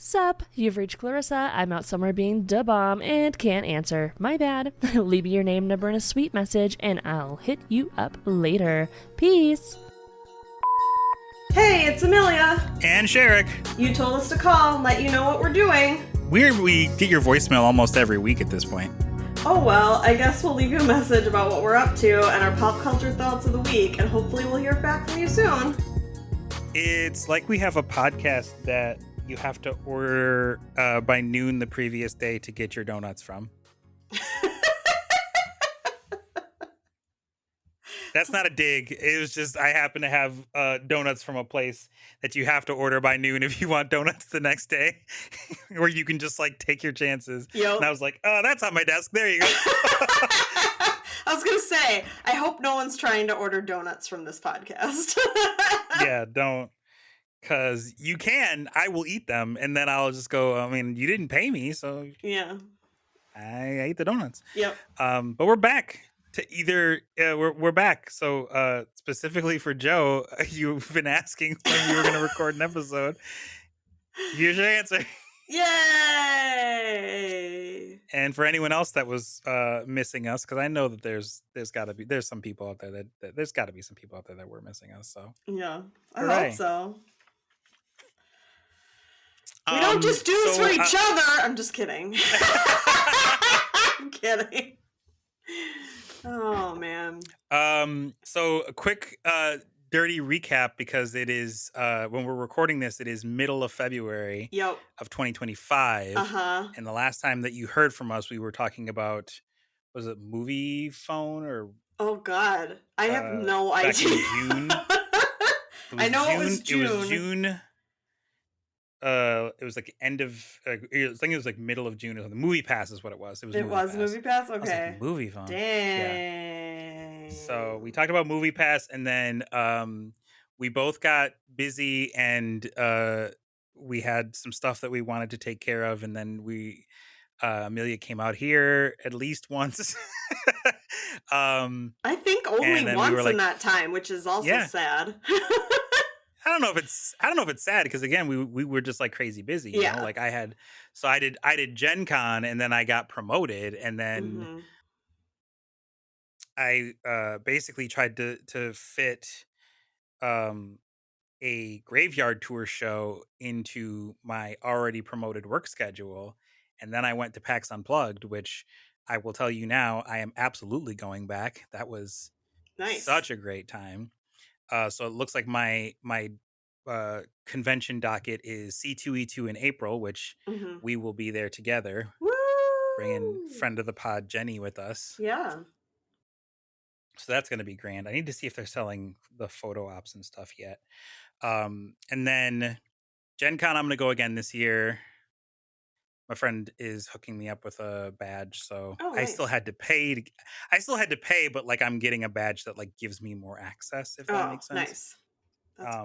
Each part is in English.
Sup, you've reached Clarissa. I'm out somewhere being da bomb and can't answer. My bad. Leave me your name, number, and a sweet message, and I'll hit you up later. Peace. Hey, it's Amelia. And Sherrick. You told us to call and let you know what we're doing. Weird, we get your voicemail almost every week at this point. Oh well, I guess we'll leave you a message about what we're up to and our pop culture thoughts of the week, and hopefully we'll hear back from you soon. It's like we have a podcast that you have to order by noon the previous day to get your donuts from. That's not a dig. It was just I happen to have donuts from a place that you have to order by noon if you want donuts the next day, or you can just like take your chances. Yep. And I was like, oh, that's on my desk. There you go. I was gonna say, I hope no one's trying to order donuts from this podcast. Yeah, don't. Because you can. I will eat them, and then I'll just go, I mean, you didn't pay me, so Yeah. I ate the donuts. Yep. But we're back to either we're back. So specifically for Joe, you've been asking when we were going to record an episode. Here's your answer. Yay! And for anyone else that was missing us, because I know that there's some people out there that there's got to be some people out there that were missing us. So Yeah, I Hooray. hope so. We don't just do this for each other. I'm just kidding. I'm kidding. Oh man. So a quick dirty recap, because it is when we're recording this, it is middle of February of 2025. And the last time that you heard from us, we were talking about, was it Movie Phone or? Oh God, I have no idea. Back in June. I know it was June. It was June. It was like end of. I think it was like middle of June or something. Movie Pass is what it was. It was Movie Pass. Okay. I was like, Movie Phone. Dang. Yeah. So we talked about Movie Pass, and then we both got busy, and we had some stuff that we wanted to take care of, and then Amelia came out here at least once. I think only once in that time, which is also sad. I don't know if it's sad, because again, we were just like crazy busy. You know? Like I did Gen Con, and then I got promoted, and then I basically tried to fit a graveyard tour show into my already promoted work schedule. And then I went to PAX Unplugged, which I will tell you now, I am absolutely going back. That was such a great time. So it looks like my convention docket is C2E2 in April, which we will be there together. Woo! Bringing friend of the pod Jenny with us. Yeah. So that's going to be grand. I need to see if they're selling the photo ops and stuff yet. And then Gen Con, I'm going to go again this year. My friend is hooking me up with a badge, so I still had to pay. But like I'm getting a badge that like gives me more access, if that makes sense. Nice.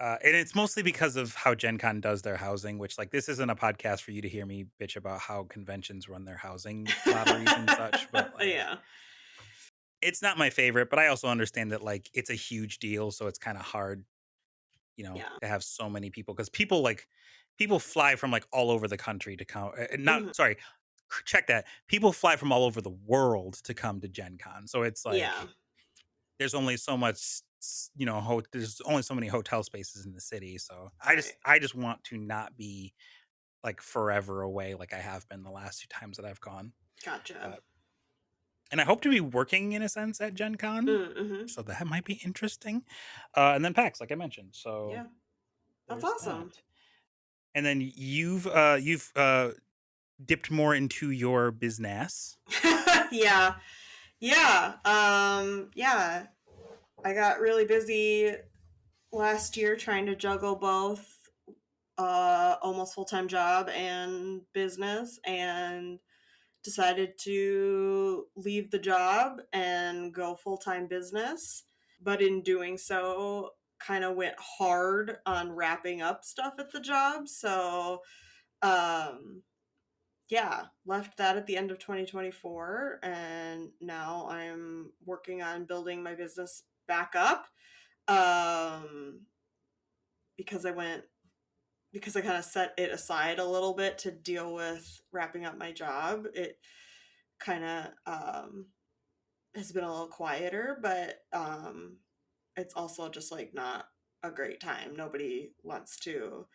And it's mostly because of how Gen Con does their housing, which like this isn't a podcast for you to hear me bitch about how conventions run their housing lotteries and such. But like, yeah, it's not my favorite, but I also understand that like it's a huge deal, so it's kind of hard, to have so many people, because people fly from like all over the country to come. Sorry, check that. People fly from all over the world to come to Gen Con, so it's like there's only so much, there's only so many hotel spaces in the city. So I just want to not be like forever away like I have been the last 2 times that I've gone. Gotcha. And I hope to be working in a sense at Gen Con, so that might be interesting. And then PAX, like I mentioned. So yeah, that's awesome. That. And then you've dipped more into your business. Yeah. I got really busy last year trying to juggle both almost full-time job and business, and decided to leave the job and go full-time business. But in doing so, kind of went hard on wrapping up stuff at the job. So, left that at the end of 2024. And now I'm working on building my business back up. Because I went because I kind of set it aside a little bit to deal with wrapping up my job, it kind of has been a little quieter, but it's also just like not a great time. Nobody wants to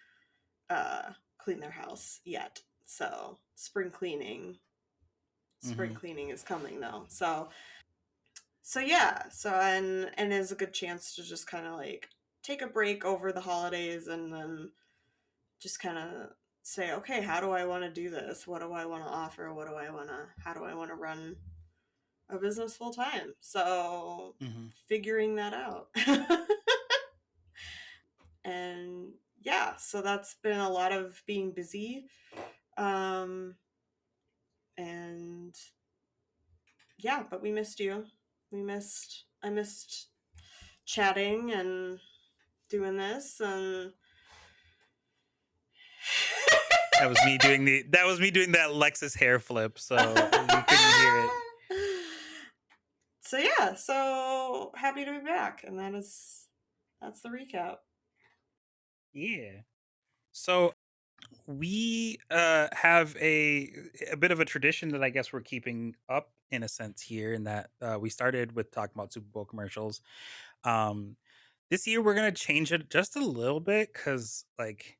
clean their house yet. So spring cleaning is coming though. So yeah, so and it's a good chance to just kind of like take a break over the holidays and then just kind of say, okay, how do I want to do this? What do I want to offer? How do I want to run a business full time? So figuring that out. And yeah, so that's been a lot of being busy. And yeah, but we missed you. I missed chatting and doing this, and That was me doing that Lexus hair flip, so you couldn't hear it. So yeah, so happy to be back, and that's the recap. Yeah. So we have a bit of a tradition that I guess we're keeping up in a sense here, in that we started with talking about Super Bowl commercials. This year we're gonna change it just a little bit because, like,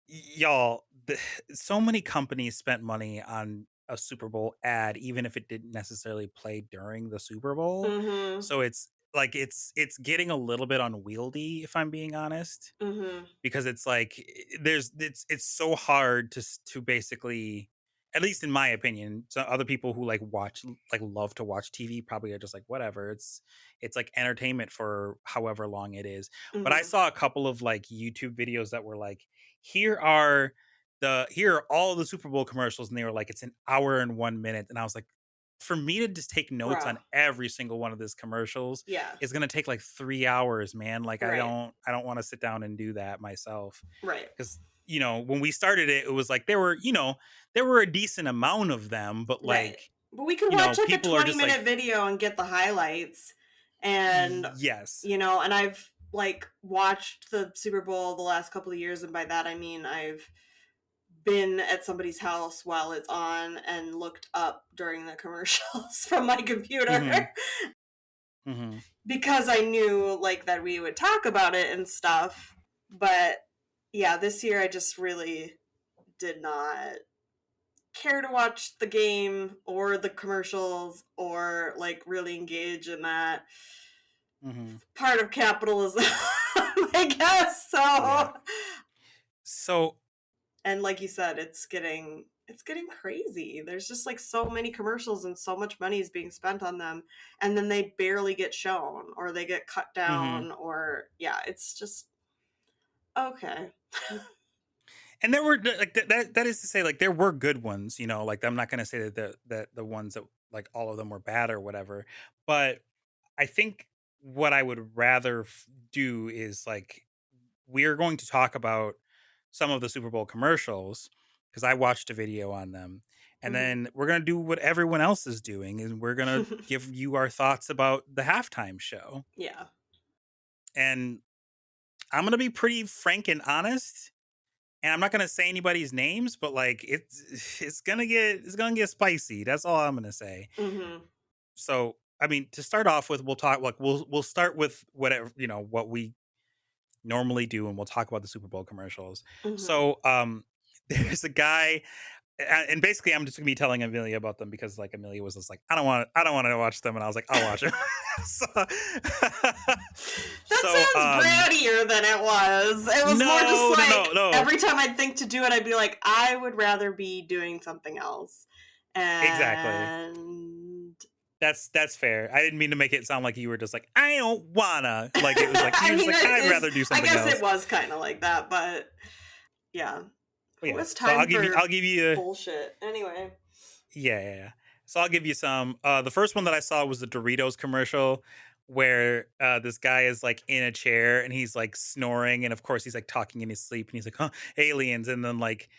y'all, so many companies spent money on a Super Bowl ad, even if it didn't necessarily play during the Super Bowl. Mm-hmm. So it's like it's getting a little bit unwieldy, if I'm being honest, Mm-hmm. because it's like it's so hard to basically, at least in my opinion, so other people who love to watch TV probably are just like, whatever, it's like entertainment for however long it is. But I Mm-hmm. saw a couple of like YouTube videos that were like, here are all the Super Bowl commercials, and they were like, it's an hour and 1 minute, and I was like, for me to just take notes Bruh. on every single one of these commercials Yeah. is going to take like 3 hours, man. Like, Right. I don't want to sit down and do that myself. Right. Because, when we started it, it was like there were a decent amount of them, but Right. like, But we could watch like a people are just 20-minute like, video and get the highlights. And yes. and I've like watched the Super Bowl the last couple of years, and by that I mean I've been at somebody's house while it's on and looked up during the commercials from my computer. Mm-hmm. Because I knew like that we would talk about it and stuff. But yeah, this year I just really did not care to watch the game or the commercials or like really engage in that part of capitalism, I guess. So, and like you said, it's getting crazy. There's just like so many commercials and so much money is being spent on them, and then they barely get shown or they get cut down, or yeah, it's just okay. And there were like that is to say, like, there were good ones, like, I'm not going to say that the ones that like all of them were bad or whatever, but I think what I would rather do is like, we're going to talk about some of the Super Bowl commercials because I watched a video on them. And then we're going to do what everyone else is doing, and we're going to give you our thoughts about the halftime show. Yeah. And I'm going to be pretty frank and honest. And I'm not going to say anybody's names, but like it's going to get spicy. That's all I'm going to say. So, I mean, to start off with, we'll start with whatever, what we normally do, and we'll talk about the Super Bowl commercials. So there's a guy, and basically I'm just gonna be telling Amelia about them because like Amelia was just like, I don't want to watch them, and I was like, I'll watch them. That sounds brattier than it was. It was more just like no. Every time I'd think to do it, I'd be like, I would rather be doing something else. And exactly. That's fair. I didn't mean to make it sound like you were just like, I don't wanna. Like, it was like, I'd rather do something else. I guess it was kind of like that, but yeah. Well, yeah. It's time I'll give you bullshit. Anyway. Yeah. So I'll give you some. The first one that I saw was the Doritos commercial where this guy is like in a chair and he's like snoring, and of course he's like talking in his sleep, and he's like, aliens, and then like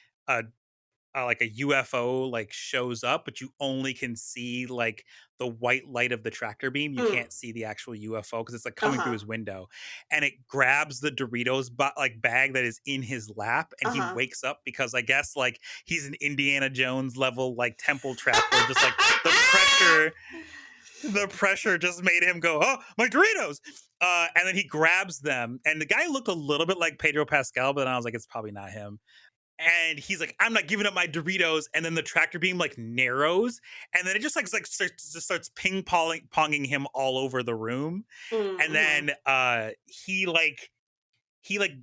like a UFO like shows up, but you only can see like the white light of the tractor beam. You Mm. can't see the actual UFO because it's like coming through Uh-huh. his window, and it grabs the Doritos like bag that is in his lap, and he Uh-huh. wakes up because I guess like he's an Indiana Jones level like temple trap where just like the pressure just made him go, oh, my Doritos. And then he grabs them. And the guy looked a little bit like Pedro Pascal, but then I was like, it's probably not him. And he's like, I'm not giving up my Doritos. And then the tractor beam like narrows. And then it just starts ping-ponging him all over the room. And Mm-hmm. then he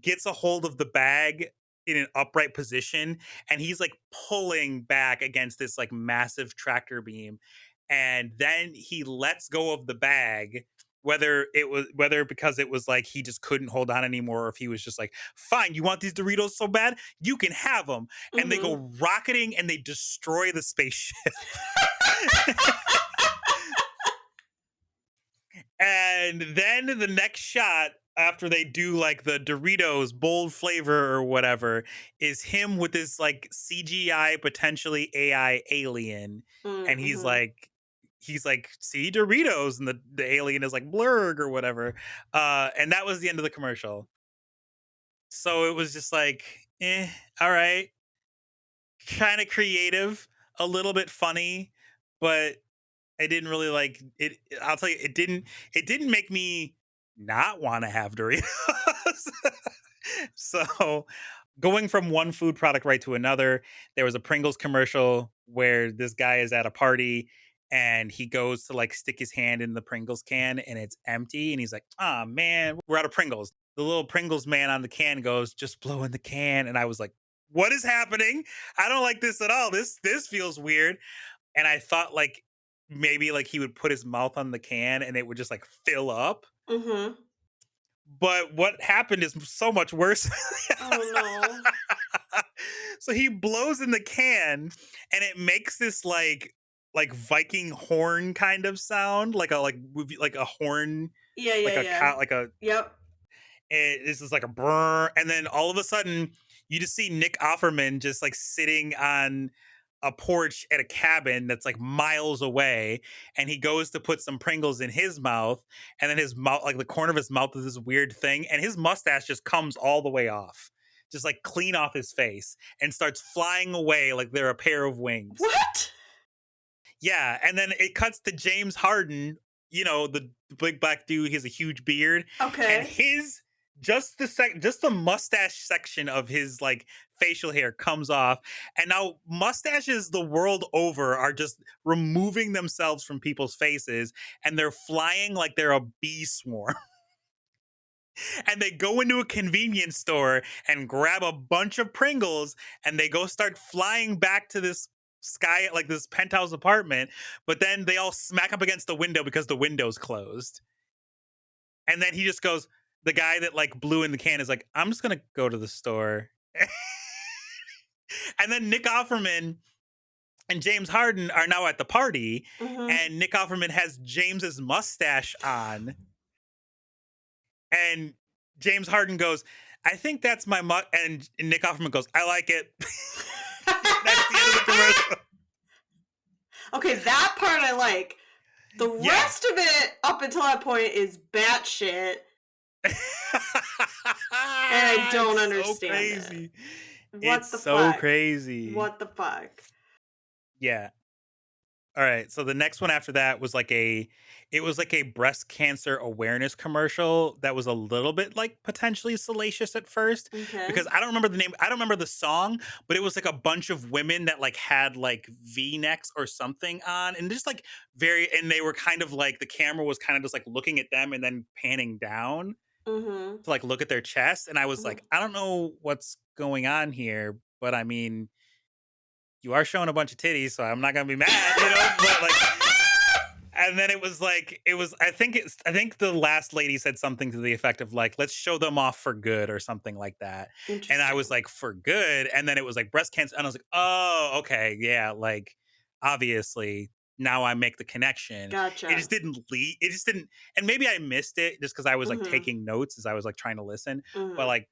gets a hold of the bag in an upright position, and he's like pulling back against this like massive tractor beam, and then he lets go of the bag, whether because it was like he just couldn't hold on anymore, or if he was just like, fine, you want these Doritos so bad, you can have them. And they Mm-hmm. go rocketing and they destroy the spaceship. And then the next shot after they do like the Doritos bold flavor or whatever is him with this like CGI potentially AI alien, and Mm-hmm. he's like, see Doritos, and the alien is like blurg or whatever. And that was the end of the commercial. So it was just like, all right, kind of creative, a little bit funny, but I didn't really like it. I'll tell you, it didn't make me not want to have Doritos. So going from one food product right to another, there was a Pringles commercial where this guy is at a party and he goes to like stick his hand in the Pringles can and it's empty. And he's like, oh man, we're out of Pringles. The little Pringles man on the can goes, just blow in the can. And I was like, what is happening? I don't like this at all. This feels weird. And I thought like maybe like he would put his mouth on the can and it would just like fill up. Mm-hmm. But what happened is so much worse. Oh no. So he blows in the can and it makes this like Viking horn kind of sound, like a horn, Yeah, like yeah, a yeah. cow, like a Yep. this is like a brr, and then all of a sudden you just see Nick Offerman just like sitting on a porch at a cabin that's like miles away, and he goes to put some Pringles in his mouth, and then his mouth, like the corner of his mouth, is this weird thing, and his mustache just comes all the way off, just like clean off his face, and starts flying away like they're a pair of wings. What? Yeah, and then it cuts to James Harden, the big black dude. He has a huge beard, and Okay. his just the mustache section of his like facial hair comes off, and now mustaches the world over are just removing themselves from people's faces, and they're flying like they're a bee swarm. And they go into a convenience store and grab a bunch of Pringles, and they go start flying back to this sky, like this penthouse apartment, but then they all smack up against the window because the window's closed. And then he just goes, the guy that like blew in the can is like, I'm just gonna go to the store. And then Nick Offerman and James Harden are now at the party, Mm-hmm. and Nick Offerman has James's mustache on, and James Harden goes, I think that's my and Nick Offerman goes, I like it. That's the end of the commercial. Okay, that part I like. The Yeah. rest of it up until that point is batshit. And I don't It's understand so crazy. it. It's so crazy. What the fuck? Yeah. All right. So the next one after that was it was like a breast cancer awareness commercial that was a little bit like potentially salacious at first, Okay. because I don't remember the name. I don't remember the song, but it was like a bunch of women that like had like V-necks or something on, and just like and they were kind of like, the camera was kind of just like looking at them and then panning down Mm-hmm. to like look at their chest. And I was Mhm. like, I don't know what's going on here, but I mean, you are showing a bunch of titties, so I'm not gonna be mad, but like, and then it was I think the last lady said something to the effect of like, let's show them off for good or something like that. And I was Interesting. like, for good. And then it was like breast cancer. And I was like, oh, okay. Yeah. Like, obviously now I make the connection. Gotcha. It just didn't. And maybe I missed it just because I was like Mhm. taking notes as I was like trying to listen. But Mhm. like,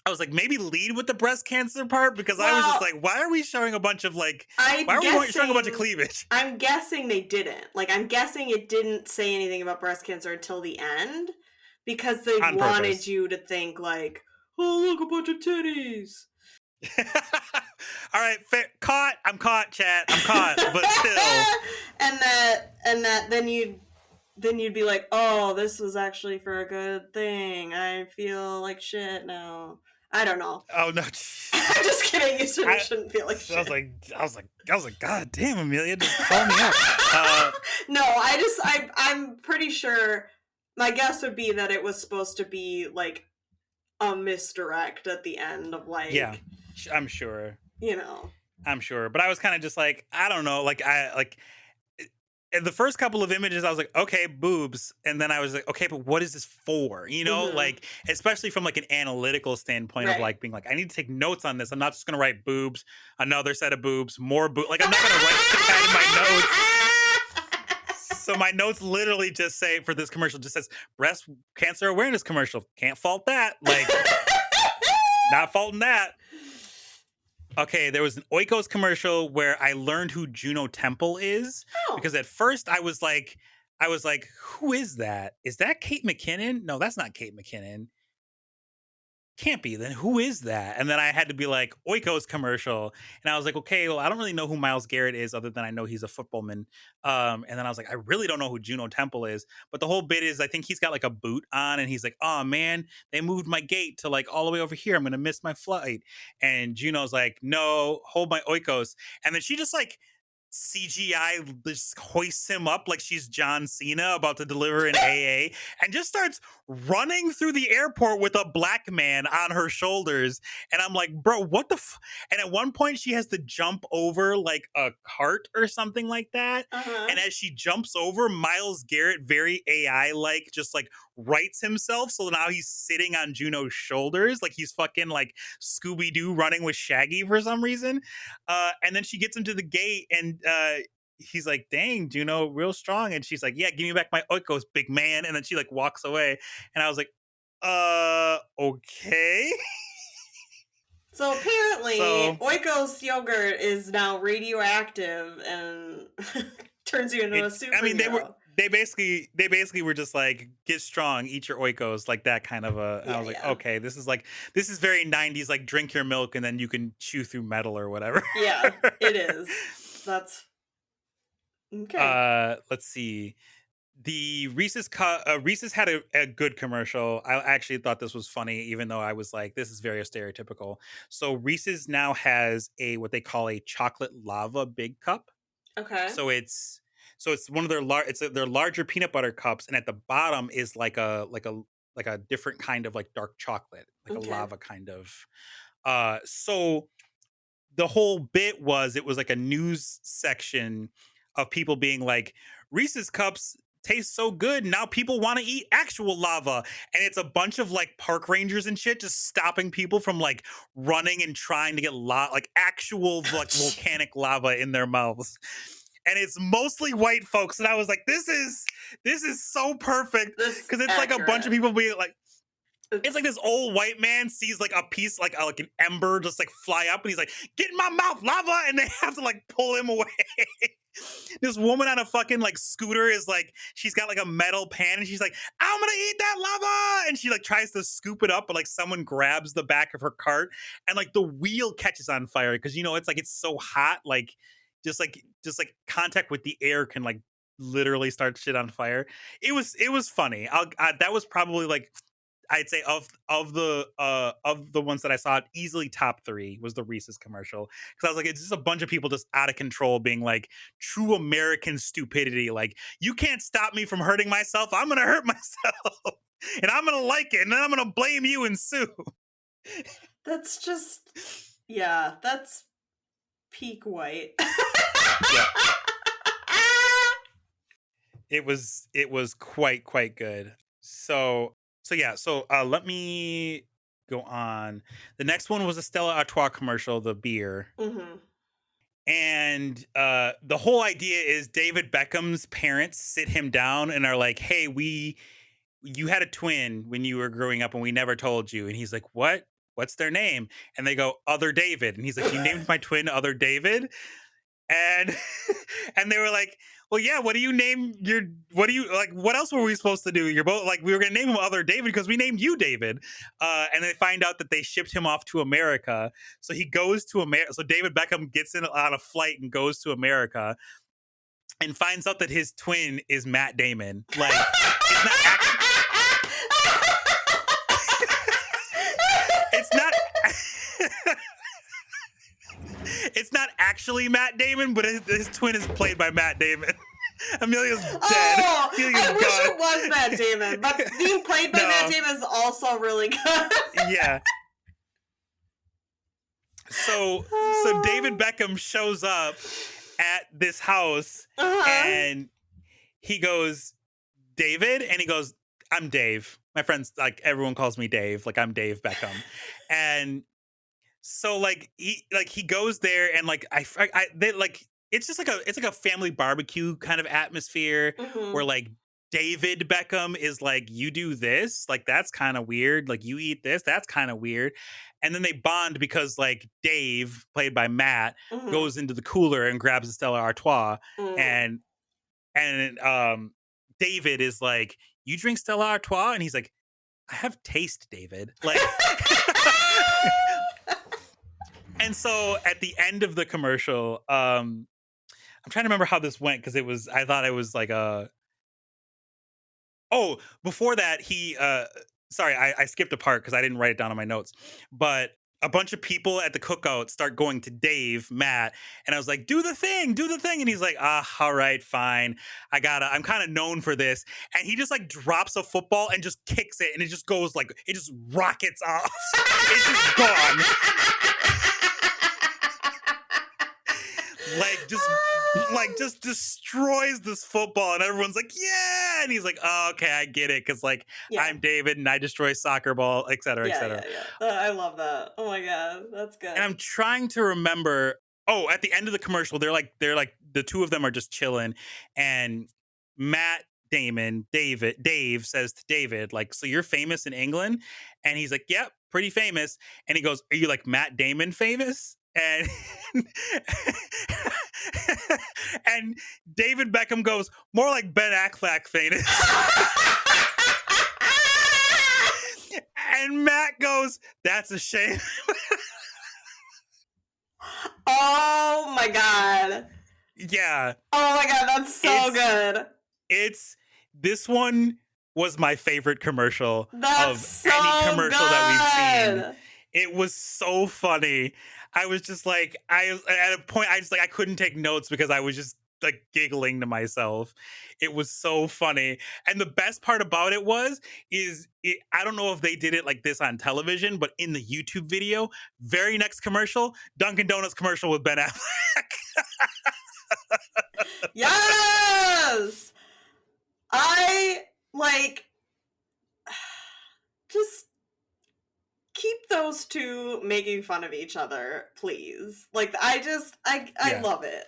I was like, maybe lead with the breast cancer part, because I was just like, why are we showing a bunch of like, why are we showing a bunch of cleavage? I'm guessing they didn't. Like, I'm guessing it didn't say anything about breast cancer until the end, because they On wanted purpose. you to think like, oh, look, a bunch of titties. All right, caught. I'm caught, chat. I'm caught, but still. and that then you'd be like, oh, this was actually for a good thing. I feel like shit now. I don't know. Oh no. I'm just kidding. You shouldn't feel like shit. I was like, God damn, Amelia, just call me out. No, I'm pretty sure. My guess would be that it was supposed to be like a misdirect at the end of like. Yeah, I'm sure. You know. I'm sure, but I was kind of just like, I don't know, like in the first couple of images, I was like, okay, boobs. And then I was like, okay, but what is this for? You know, like, especially from like an analytical standpoint of like being like, I need to take notes on this. I'm not just going to write boobs, another set of boobs, more boobs. Like, I'm not going to write that in my notes. So my notes literally just say for this commercial, just says breast cancer awareness commercial. Can't fault that. Like, not faulting that. Okay, there was an Oikos commercial where I learned who Juno Temple is, because at first I was like, who is that? Is that Kate McKinnon? No, that's not Kate McKinnon. Can't be. Then who is that? And then I had to be like, Oikos commercial. And I was like, okay, well, I don't really know who Myles Garrett is other than I know he's a footballman. And then I was like, I really don't know who Juno Temple is. But the whole bit is, I think he's got like a boot on and he's like, oh man, they moved my gate to like all the way over here. I'm going to miss my flight. And Juno's like, no, hold my Oikos. And then she just like CGI just hoists him up like she's John Cena about to deliver an AA, and just starts running through the airport with a black man on her shoulders. And I'm like, bro, what the and at one point she has to jump over like a cart or something like that. And as she jumps over, Myles Garrett, very AI like, just like rights himself, so now he's sitting on Juno's shoulders like he's fucking like Scooby-Doo running with Shaggy for some reason. And then she gets him to the gate, and he's like, dang, Juno, real strong. And she's like, yeah, give me back my Oikos, big man. And then she like walks away, and I was like, okay. So apparently Oikos yogurt is now radioactive and turns you into a superhero. I mean, they basically were just like, get strong, eat your Oikos, like that kind of a. I was like, okay, this is very 90s, like drink your milk and then you can chew through metal or whatever. Yeah, it is. That's okay. Let's see. The Reese's had a good commercial. I actually thought this was funny, even though I was like, this is very stereotypical. So Reese's now has what they call a chocolate lava big cup. Okay. So it's one of their their larger peanut butter cups, and at the bottom is like a different kind of like dark chocolate, like a lava kind of. So the whole bit was, it was like a news section of people being like, Reese's cups taste so good, now people want to eat actual lava. And it's a bunch of like park rangers and shit just stopping people from like running and trying to get like actual like volcanic lava in their mouths. And it's mostly white folks, and I was like, this is so perfect, because it's like a bunch of people being like, it's like this old white man sees like a piece, like an ember just like fly up, and he's like, get in my mouth, lava, and they have to like pull him away. This woman on a fucking like scooter is like, she's got like a metal pan, and she's like, I'm gonna eat that lava, and she like tries to scoop it up, but like someone grabs the back of her cart, and like the wheel catches on fire, because it's like, it's so hot, like just like contact with the air can like literally start shit on fire. It was funny. That was probably like, I'd say of the ones that I saw, easily top 3 was the Reese's commercial, because I was like, it's just a bunch of people just out of control being like, true American stupidity, like, you can't stop me from hurting myself, I'm gonna hurt myself and I'm gonna like it, and then I'm gonna blame you and sue. That's just, yeah, that's peak white. Yeah. It was quite good. So let me go on. The next one was a Stella Artois commercial, the beer. And the whole idea is David Beckham's parents sit him down and are like, hey, you had a twin when you were growing up and we never told you. And he's like, what? what's their name? And they go, Other David. And he's like, you named my twin Other David? And and they were like, well, yeah, what else were we supposed to do? You're both like, we were gonna name him Other David because we named you David. And they find out that they shipped him off to America. So he goes to America. So David Beckham gets in on a flight and goes to America and finds out that his twin is Matt Damon. Like, it's not it's not it's not actually Matt Damon, but his twin is played by Matt Damon. Amelia's dead. Oh, Amelia's I wish gone. it was Matt Damon, but being played by Matt Damon is also really good. Yeah. So David Beckham shows up at this house and he goes, David? And he goes, I'm Dave. My friends, like, everyone calls me Dave. Like, I'm Dave Beckham. And so he goes there and it's just like a family barbecue kind of atmosphere where like David Beckham is like, you do this, like that's kind of weird. Like you eat this, that's kind of weird. And then they bond because like Dave, played by Matt, goes into the cooler and grabs a Stella Artois, and David is like, you drink Stella Artois? And he's like, I have taste, David. Like. And so at the end of the commercial, I'm trying to remember how this went because I thought it was like before that I skipped a part because I didn't write it down on my notes, but a bunch of people at the cookout start going to Dave, Matt, and I was like, do the thing. And he's like, all right, fine. I'm kind of known for this. And he just like drops a football and just kicks it and it just goes like, it just rockets off. It's just gone. just destroys this football and everyone's like, yeah, and he's like, oh, okay, I get it, because like I'm David and I destroy soccer ball, etc. etc. I love that. Oh my god, that's good. And I'm trying to remember, at the end of the commercial, they're like the two of them are just chilling and Dave says to David, like, so you're famous in England? And he's like, yep, pretty famous. And he goes, are you like Matt Damon famous? And and David Beckham goes, more like Ben Affleck famous. And Matt goes, that's a shame. Oh my god. Yeah. Oh my god, that's so good. This one was my favorite commercial that's any commercial that we've seen. It was so funny. I was just like, at a point, I couldn't take notes because I was just like giggling to myself. It was so funny. And the best part about it I don't know if they did it like this on television, but in the YouTube video, very next commercial, Dunkin' Donuts commercial with Ben Affleck. Yes! I like just keep those two making fun of each other, please. Like, I love it.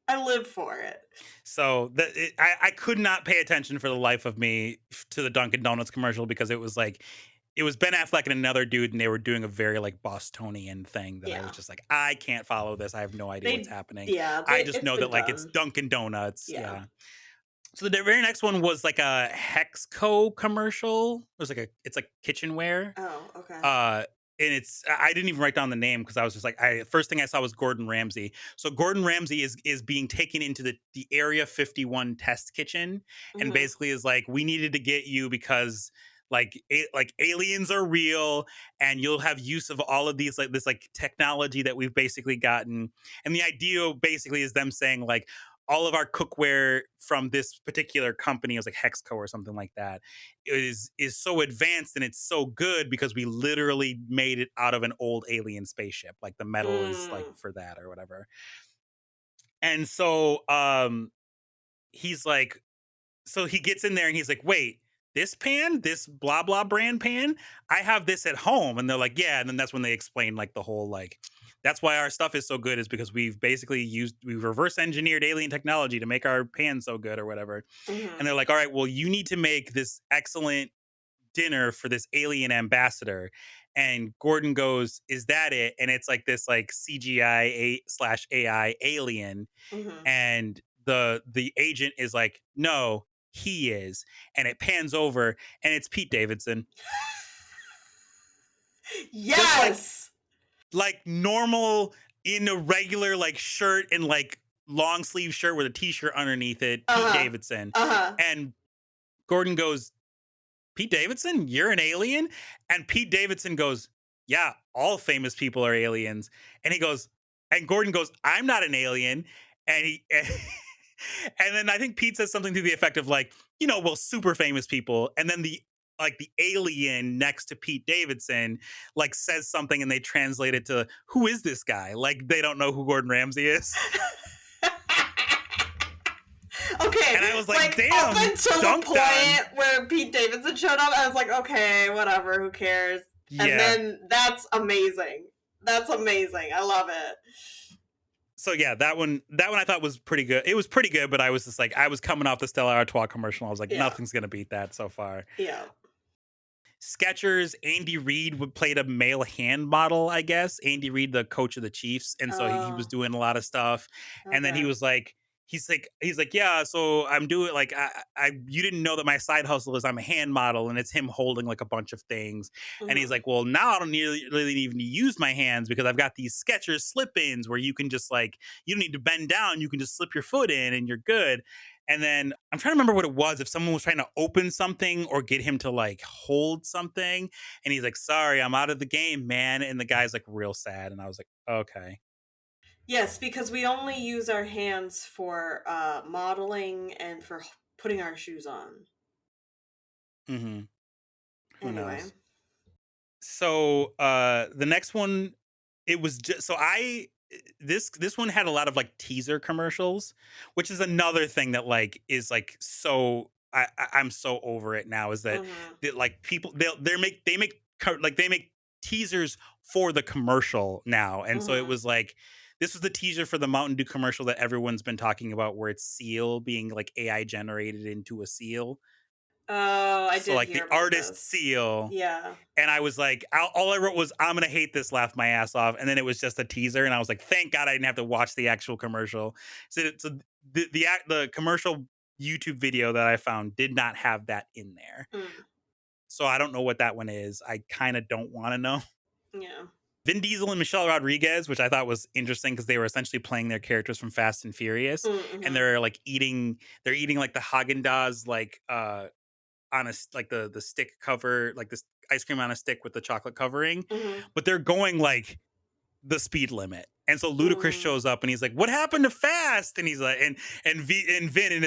I live for it. So I could not pay attention for the life of me to the Dunkin' Donuts commercial because it was Ben Affleck and another dude, and they were doing a very like Bostonian thing that I was just like, I can't follow this. I have no idea what's happening. Yeah, I just know that like it's Dunkin' Donuts. Yeah. So the very next one was like a Hexco commercial. It was it's like kitchenware. Oh, okay. And I didn't even write down the name because I was just like, first thing I saw was Gordon Ramsay. So Gordon Ramsay is being taken into the Area 51 test kitchen, and basically is like, we needed to get you because like aliens are real, and you'll have use of all of these this technology that we've basically gotten. And the idea basically is them saying like, all of our cookware from this particular company, it was like Hexco or something like that, is so advanced and it's so good because we literally made it out of an old alien spaceship. Like the metal is like for that or whatever. And so he's like, so he gets in there and he's like, wait, this pan, this blah blah brand pan, I have this at home. And they're like, yeah. And then that's when they explain like the whole like, that's why our stuff is so good, is because we've reverse engineered alien technology to make our pan so good or whatever. And they're like, all right, well, you need to make this excellent dinner for this alien ambassador. And Gordon goes, "Is that it?" And it's like this like CGI slash AI alien, Mm-hmm. and the agent is like, "No, he is." And it pans over, and it's Pete Davidson, just Yes. like normal in a regular like shirt and like long sleeve shirt with a t-shirt underneath it, Pete Uh-huh. Davidson. Uh-huh. And Gordon goes, "Pete Davidson, you're an alien?" And Pete Davidson goes, "Yeah, all famous people are aliens." And he goes, and Gordon goes, "I'm not an alien." And he, and then I think Pete says something to the effect of like, well, super famous people. And then the alien next to Pete Davidson like says something and they translate it to, "Who is this guy?" Like they don't know who Gordon Ramsay is. Okay, And I was like, like up damn, until the dunked on. point where Pete Davidson showed up, I was like, okay, whatever, who cares? And Yeah. then that's amazing. That's amazing. I love it. So yeah, that one I thought was pretty good. It was pretty good, but I was just like, I was coming off the Stella Artois commercial. I was like, Yeah. nothing's gonna beat that so far. Yeah. Skechers, Andy Reid played a male hand model, I guess. Andy Reid, the coach of the Chiefs, and so he was doing a lot of stuff. And then he Okay. was like, he's like, yeah. So I'm doing like, you didn't know that my side hustle is I'm a hand model, and it's him holding like a bunch of things. And he's Mhm. like, well, now I don't really even use my hands because I've got these Skechers slip-ins where you can just like, you don't need to bend down, you can just slip your foot in and you're good. And then I'm trying to remember what it was, if someone was trying to open something or get him to like hold something. And he's like, "Sorry, I'm out of the game, man." And the guy's like real sad. And I was like, okay. Yes, because we only use our hands for modeling and for putting our shoes on. Mm-hmm. Who Anyway. knows? So the next one, it was just so I this one had a lot of like teaser commercials, which is another thing that like is like so I'm so over it now, is that Mhm. like people they make teasers for the commercial now. And so it Mhm. was like, this was the teaser for the Mountain Dew commercial that everyone's been talking about, where it's Seal being like AI generated into a seal. Oh, I So did like hear the about artist this. Seal. Yeah. And I was like, all I wrote was, "I'm gonna hate this," laugh my ass off, and then it was just a teaser, and I was like, thank God I didn't have to watch the actual commercial. So the commercial YouTube video that I found did not have that in there, Mm. so I don't know what that one is. I kind of don't want to know. Yeah. Vin Diesel and Michelle Rodriguez, which I thought was interesting because they were essentially playing their characters from Fast and Furious, and Mm-hmm. they're eating like the Haagen-Dazs like on a like the stick cover, like this ice cream on a stick with the chocolate covering, Mm-hmm. but they're going like the speed limit. And so Ludacris Mm. shows up and he's like, "What happened to Fast?" And he's like, and Vin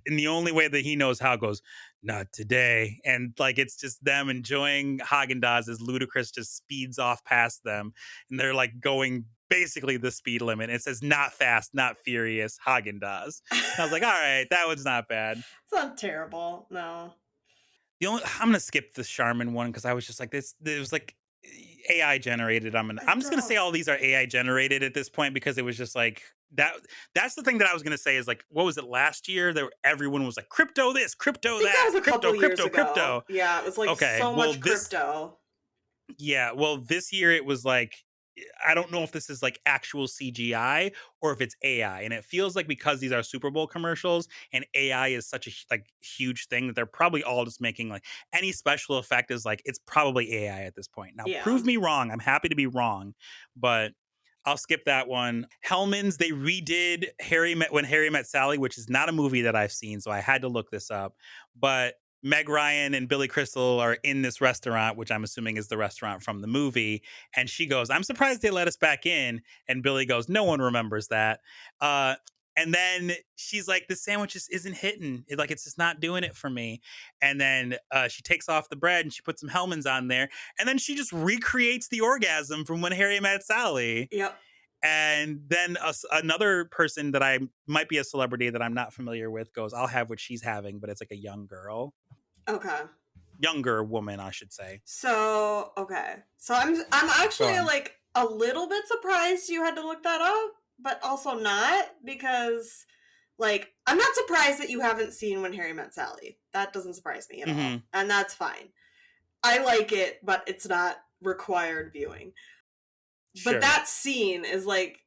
in the only way that he knows how goes, "Not today." And like it's just them enjoying Haagen Dazs as Ludacris just speeds off past them, and they're like going basically the speed limit. It says "Not fast, not furious, Haagen Dazs." And I was like, "All right, that one's not bad." It's not terrible. No. I'm gonna skip the Charmin one because I was just like, this. It was like AI generated. I I'm just gonna say don't all these are AI generated at this point, because it was just like that. That's the thing that I was gonna say is like, what was it last year? There everyone was like, crypto this, I crypto think that that, was a couple crypto, years crypto, ago. crypto. Yeah, it was like Okay, so well much this crypto. yeah, well, this year it was like, I don't know if this is like actual CGI or if it's AI, and it feels like because these are Super Bowl commercials and AI is such a like huge thing, that they're probably all just making like any special effect is like, it's probably AI at this point. Now, Yeah. prove me wrong. I'm happy to be wrong, but I'll skip that one. Hellman's, they redid When Harry Met Sally, which is not a movie that I've seen, so I had to look this up. But Meg Ryan and Billy Crystal are in this restaurant, which I'm assuming is the restaurant from the movie. And she goes, "I'm surprised they let us back in." And Billy goes, "No one remembers that." Uh, and then she's like, "The sandwich just isn't hitting. Like, it's just not doing it for me." And then she takes off the bread and she puts some Hellman's on there. And then she just recreates the orgasm from When Harry Met Sally. Yep. And then another person that I might be a celebrity that I'm not familiar with goes, "I'll have what she's having," but it's like a young girl. Okay. Younger woman, I should say. So okay. So I'm Go actually on. like a little bit surprised you had to look that up, but also not, because like I'm not surprised that you haven't seen When Harry Met Sally. That doesn't surprise me at all. Mm-hmm. And that's fine. I like it, but it's not required viewing. Sure. But that scene is like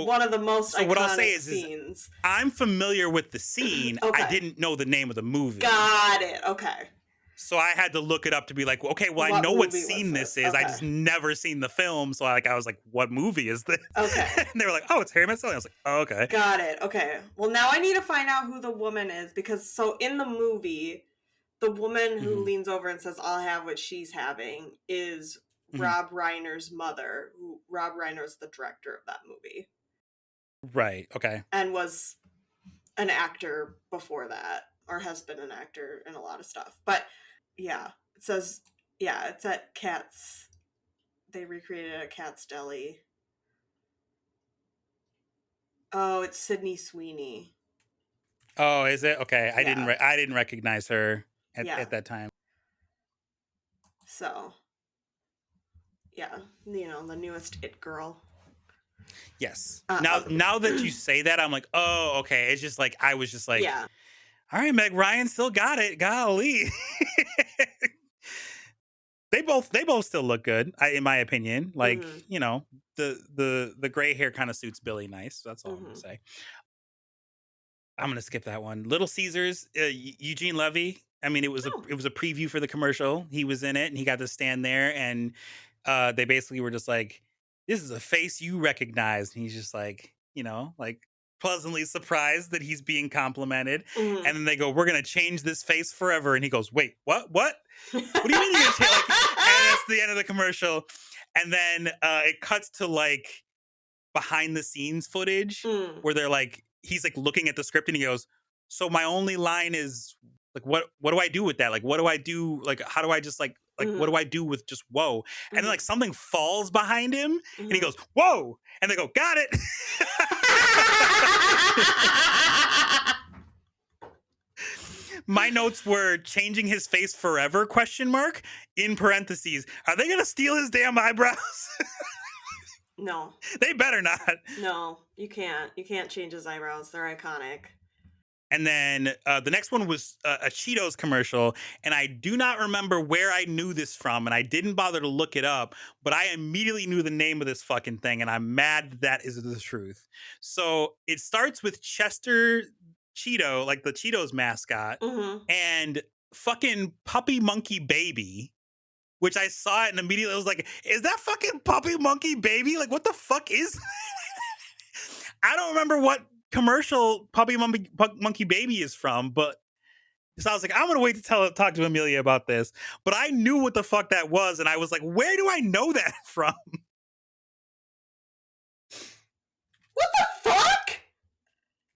one of the most iconic what I'll say scenes. I'm familiar with the scene. Okay. I didn't know the name of the movie. Got it. Okay. So I had to look it up to be like, okay, well, I know what scene this is. Okay. I just never seen the film. So I was like, what movie is this? Okay. And they were like, oh, it's Harry Met Sally. I was like, oh, okay. Got it. Okay. Well, now I need to find out who the woman is, because so in the movie, the woman who leans over and says, I'll have what she's having, is Rob Reiner's mother. Rob Reiner's the director of that movie. Right. Okay. And was an actor before that, or has been an actor in a lot of stuff. But yeah, it says, yeah, it's at Cat's. They recreated it at Cat's Deli. Oh, it's Sydney Sweeney. Oh, is it? Okay. Yeah. I didn't recognize her at that time. So, yeah, you know, the newest It girl. Yes. Now that you say that, I'm like, oh, okay. It's just like, I was just like, yeah. All right, Meg Ryan still got it. Golly. They both still look good, in my opinion. Like, you know, the gray hair kind of suits Billy nice. That's all I'm gonna say. I'm gonna skip that one. Little Caesars, Eugene Levy. I mean, it was a preview for the commercial. He was in it, and he got to stand there, and they basically were just like, "This is a face you recognize," and he's just like, you know, like pleasantly surprised that he's being complimented. And then they go, "We're gonna change this face forever," and he goes, "Wait, what? What? What do you mean you're gonna change?" Like, and that's the end of the commercial. And then it cuts to like behind the scenes footage where they're like, he's like looking at the script and he goes, "So my only line is like, what do I do with that? Like, what do I do? Like, how do I just like what do I do with just whoa?" And then like something falls behind him and he goes, "Whoa!" And they go, "Got it." My notes were changing his face forever, ? In parentheses. Are they gonna steal his damn eyebrows? No. They better not. No, you can't. You can't change his eyebrows. They're iconic. And then the next one was a Cheetos commercial. And I do not remember where I knew this from. And I didn't bother to look it up. But I immediately knew the name of this fucking thing. And I'm mad that is the truth. So it starts with Chester Cheeto, like the Cheetos mascot. And fucking Puppy Monkey Baby. Which I saw it and immediately I was like, is that fucking Puppy Monkey Baby? Like, what the fuck is that? I don't remember what commercial Puppy Monkey Baby is from, but so I was like, I'm gonna wait to talk to Amelia about this. But I knew what the fuck that was, and I was like, where do I know that from? What the fuck?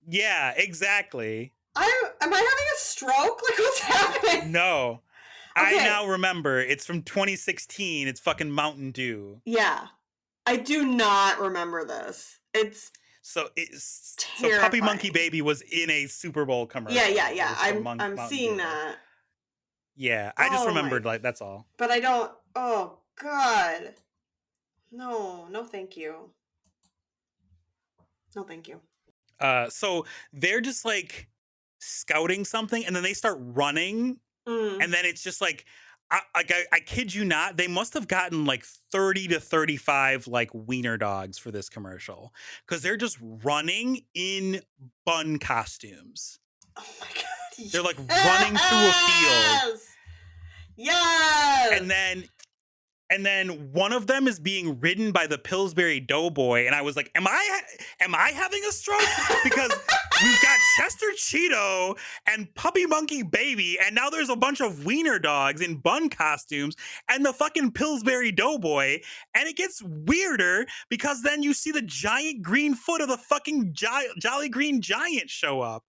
Yeah, exactly. Am I having a stroke? Like, what's happening? No. Okay. I now remember. It's from 2016. It's fucking Mountain Dew. Yeah. I do not remember this. It's terrifying. So Puppy Monkey Baby was in a Super Bowl commercial. Yeah. I'm seeing that. Yeah, I just remembered, like, that's all. But I don't. Oh God. No, thank you. No, thank you. So they're just like scouting something, and then they start running. And then it's just like, I kid you not, they must have gotten like 30 to 35 like wiener dogs for this commercial because they're just running in bun costumes. Oh my God. They're like running through a field. Yes. And then one of them is being ridden by the Pillsbury Doughboy, and I was like, "Am I having a stroke?" Because we've got Chester Cheeto and Puppy Monkey Baby, and now there's a bunch of wiener dogs in bun costumes, and the fucking Pillsbury Doughboy, and it gets weirder because then you see the giant green foot of the fucking Jolly Green Giant show up.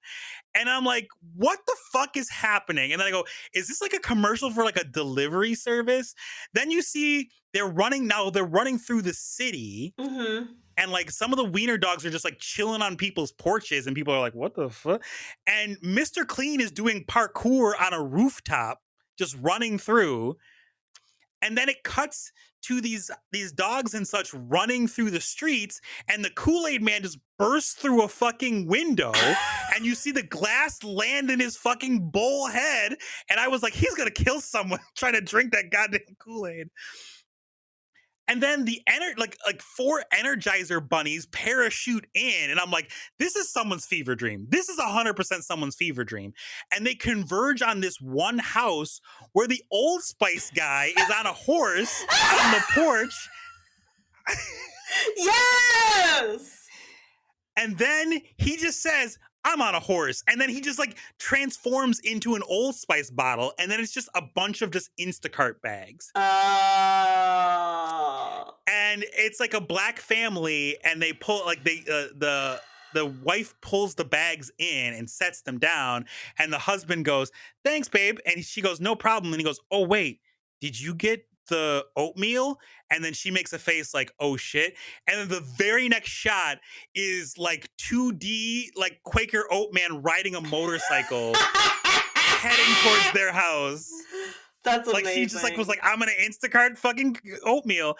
And I'm like, what the fuck is happening? And then I go, is this like a commercial for like a delivery service? Then you see they're running through the city. And like some of the wiener dogs are just like chilling on people's porches. And people are like, what the fuck? And Mr. Clean is doing parkour on a rooftop, just running through. And then it cuts to these dogs and such running through the streets, and the Kool-Aid man just bursts through a fucking window, and you see the glass land in his fucking bull head, and I was like, he's gonna kill someone trying to drink that goddamn Kool-Aid. And then the like 4 Energizer bunnies parachute in, and I'm like, this is someone's fever dream. This is 100% someone's fever dream. And they converge on this one house where the Old Spice guy is on a horse on the porch. Yes! And then he just says, I'm on a horse. And then he just like transforms into an Old Spice bottle. And then it's just a bunch of just Instacart bags. And it's like a black family, and they pull like the wife pulls the bags in and sets them down, and the husband goes, thanks, babe. And she goes, no problem. And he goes, oh, wait, did you get the oatmeal? And then she makes a face like, oh shit. And then the very next shot is like 2D, like Quaker Oat Man riding a motorcycle heading towards their house. That's amazing. Like she just like was like, I'm gonna Instacart fucking oatmeal.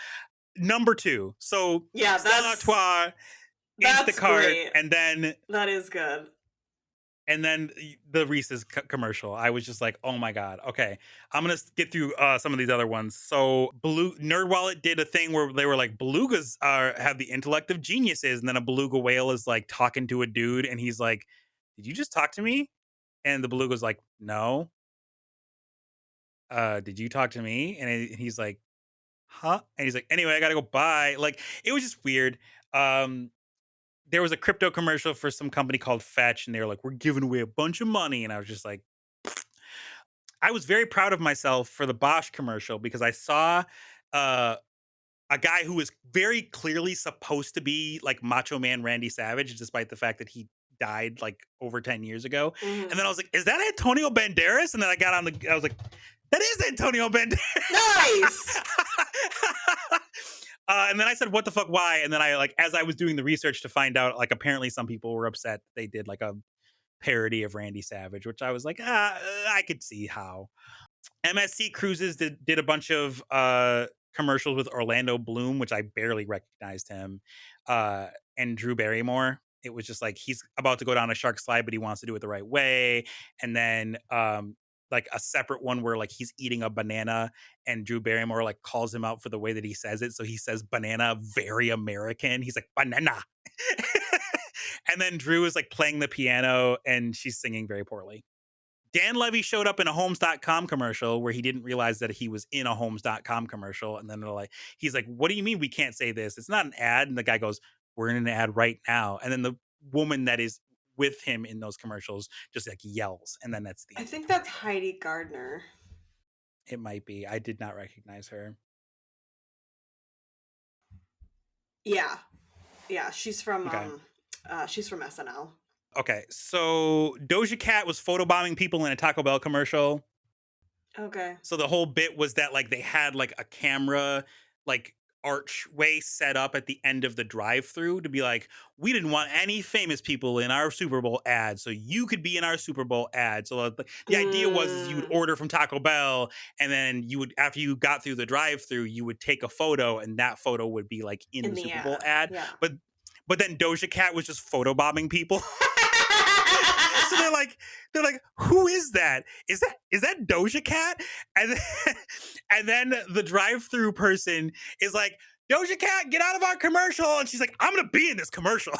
Number 2. So yeah, that's Instacart, great. and then that is good. And then the Reese's commercial. I was just like, oh my God. Okay. I'm going to get through some of these other ones. So NerdWallet did a thing where they were like, belugas have the intellect of geniuses. And then a beluga whale is like talking to a dude. And he's like, did you just talk to me? And the beluga's like, no. Did you talk to me? And he's like, huh? And he's like, anyway, I got to go. Bye. Like, it was just weird. There was a crypto commercial for some company called Fetch, and they were like, we're giving away a bunch of money. And I was just like, I was very proud of myself for the Bosch commercial because I saw a guy who was very clearly supposed to be like Macho Man Randy Savage, despite the fact that he died like over 10 years ago. Mm-hmm. And then I was like, is that Antonio Banderas? And then I was like, that is Antonio Banderas. Nice. And then I said, what the fuck, why? And then I like, as I was doing the research to find out, like, apparently some people were upset they did like a parody of Randy Savage, which I was like, I could see how. MSC Cruises did a bunch of commercials with Orlando Bloom, which I barely recognized him, and Drew Barrymore. It was just like, he's about to go down a shark slide, but he wants to do it the right way. And then like a separate one where like he's eating a banana and Drew Barrymore like calls him out for the way that he says it. So he says banana very American. He's like, banana. And then Drew is like playing the piano and she's singing very poorly. Dan Levy showed up in a Homes.com commercial where he didn't realize that he was in a Homes.com commercial. And then they're like, he's like, what do you mean we can't say this? It's not an ad. And the guy goes, we're in an ad right now. And then the woman that is with him in those commercials just like yells, and then that's the end. I think that's Heidi Gardner. It might be. I did not recognize her. Yeah, she's from SNL. Okay, so Doja Cat was photobombing people in a Taco Bell commercial. Okay. So the whole bit was that like they had like a camera like archway set up at the end of the drive-through to be like, we didn't want any famous people in our Super Bowl ad, so you could be in our Super Bowl ad. So the idea was is you would order from Taco Bell, and then you would, after you got through the drive-through, you would take a photo, and that photo would be like in the Super Bowl ad. Yeah. But then Doja Cat was just photobombing people. So they're like, who is that? Is that Doja Cat? And then the drive-through person is like, Doja Cat, get out of our commercial. And she's like, I'm gonna be in this commercial.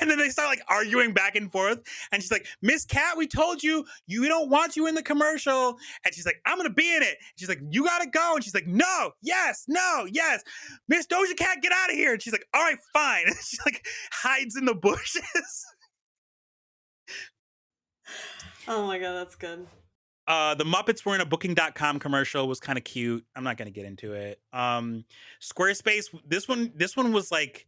And then they start like arguing back and forth. And she's like, Miss Cat, we told you, we don't want you in the commercial. And she's like, I'm gonna be in it. And she's like, you gotta go. And she's like, no, yes. Miss Doja Cat, get out of here. And she's like, all right, fine. And she like hides in the bushes. Oh my God, that's good. The Muppets were in a Booking.com commercial, was kind of cute. I'm not going to get into it. Squarespace, this one was like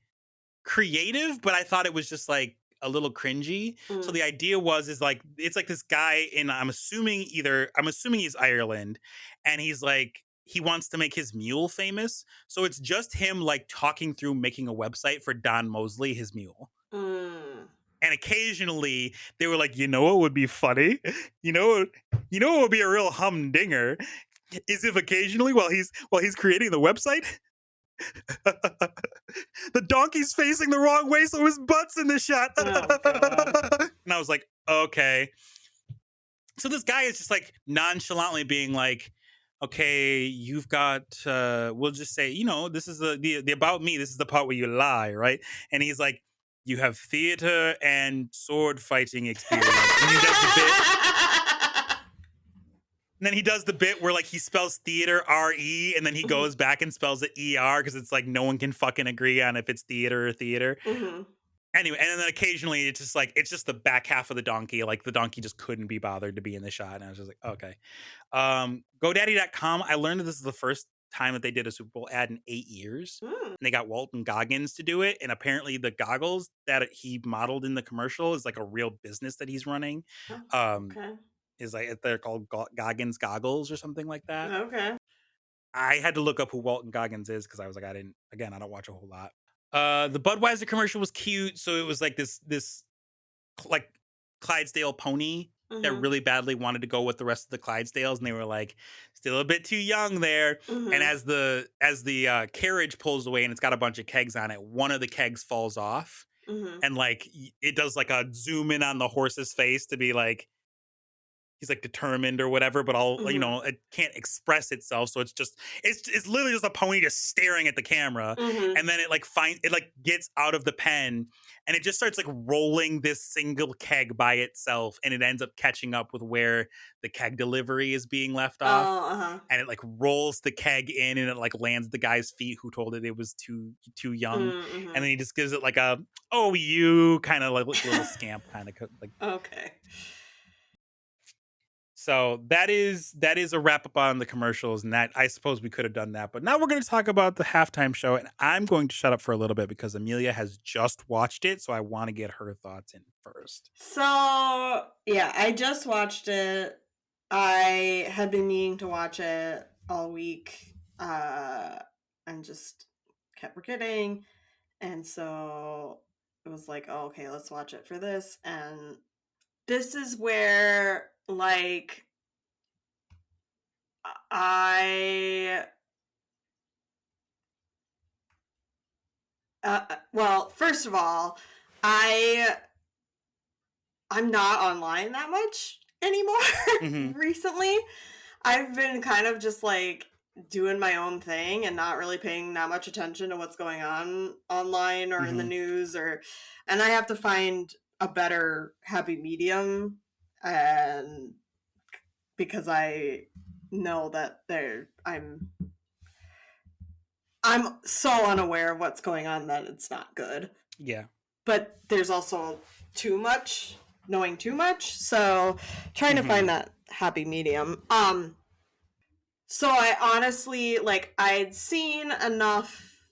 creative, but I thought it was just like a little cringy. So the idea is like, it's like this guy in, I'm assuming he's Ireland, and he's like, he wants to make his mule famous. So it's just him like talking through making a website for Don Mosley, his mule. And occasionally they were like, you know what would be funny? You know what would be a real humdinger? Is if occasionally while he's creating the website, the donkey's facing the wrong way, so his butt's in the shot. Oh, God. And I was like, okay. So this guy is just like nonchalantly being like, okay, you've got we'll just say, this is the about me, this is the part where you lie, right? And he's like, you have theater and sword fighting experience. And he does the bit. And then he does the bit where like he spells theater R-E, and then he goes back and spells it E-R because it's like no one can fucking agree on if it's theater or theater. Mm-hmm. Anyway, and then occasionally it's just the back half of the donkey. Like the donkey just couldn't be bothered to be in the shot. And I was just like, okay. GoDaddy.com, I learned that this is the first time that they did a Super Bowl ad in 8 years. And they got Walton Goggins to do it. And apparently the goggles that he modeled in the commercial is like a real business that he's running. Okay. Is like they're called Goggins Goggles or something like that. Okay. I had to look up who Walton Goggins is because I was like, I don't watch a whole lot. The Budweiser commercial was cute. So it was like this like Clydesdale pony that really badly wanted to go with the rest of the Clydesdales, and they were like still a bit too young there. And as the carriage pulls away and it's got a bunch of kegs on it, one of the kegs falls off, and like it does like a zoom in on the horse's face to be like he's like determined or whatever, but it can't express itself, so it's literally just a pony just staring at the camera. And then it gets out of the pen and it just starts like rolling this single keg by itself, and it ends up catching up with where the keg delivery is being left off. And it like rolls the keg in, and it like lands at the guy's feet who told it was too young. And then he just gives it like a you kind of like little scamp kind of like. Okay. So that is a wrap up on the commercials, and that I suppose we could have done that. But now we're going to talk about the halftime show, and I'm going to shut up for a little bit because Amelia has just watched it, so I want to get her thoughts in first. So, yeah, I just watched it. I had been meaning to watch it all week and just kept forgetting. And so it was like, oh, okay, let's watch it for this. And this is where, like, well, first of all, I'm not online that much anymore recently. I've been kind of just like doing my own thing and not really paying that much attention to what's going on online or in the news, and I have to find a better happy medium, and because I know that I'm so unaware of what's going on that it's not good. Yeah. But there's also knowing too much, so trying to find that happy medium. So I honestly, like, I'd seen enough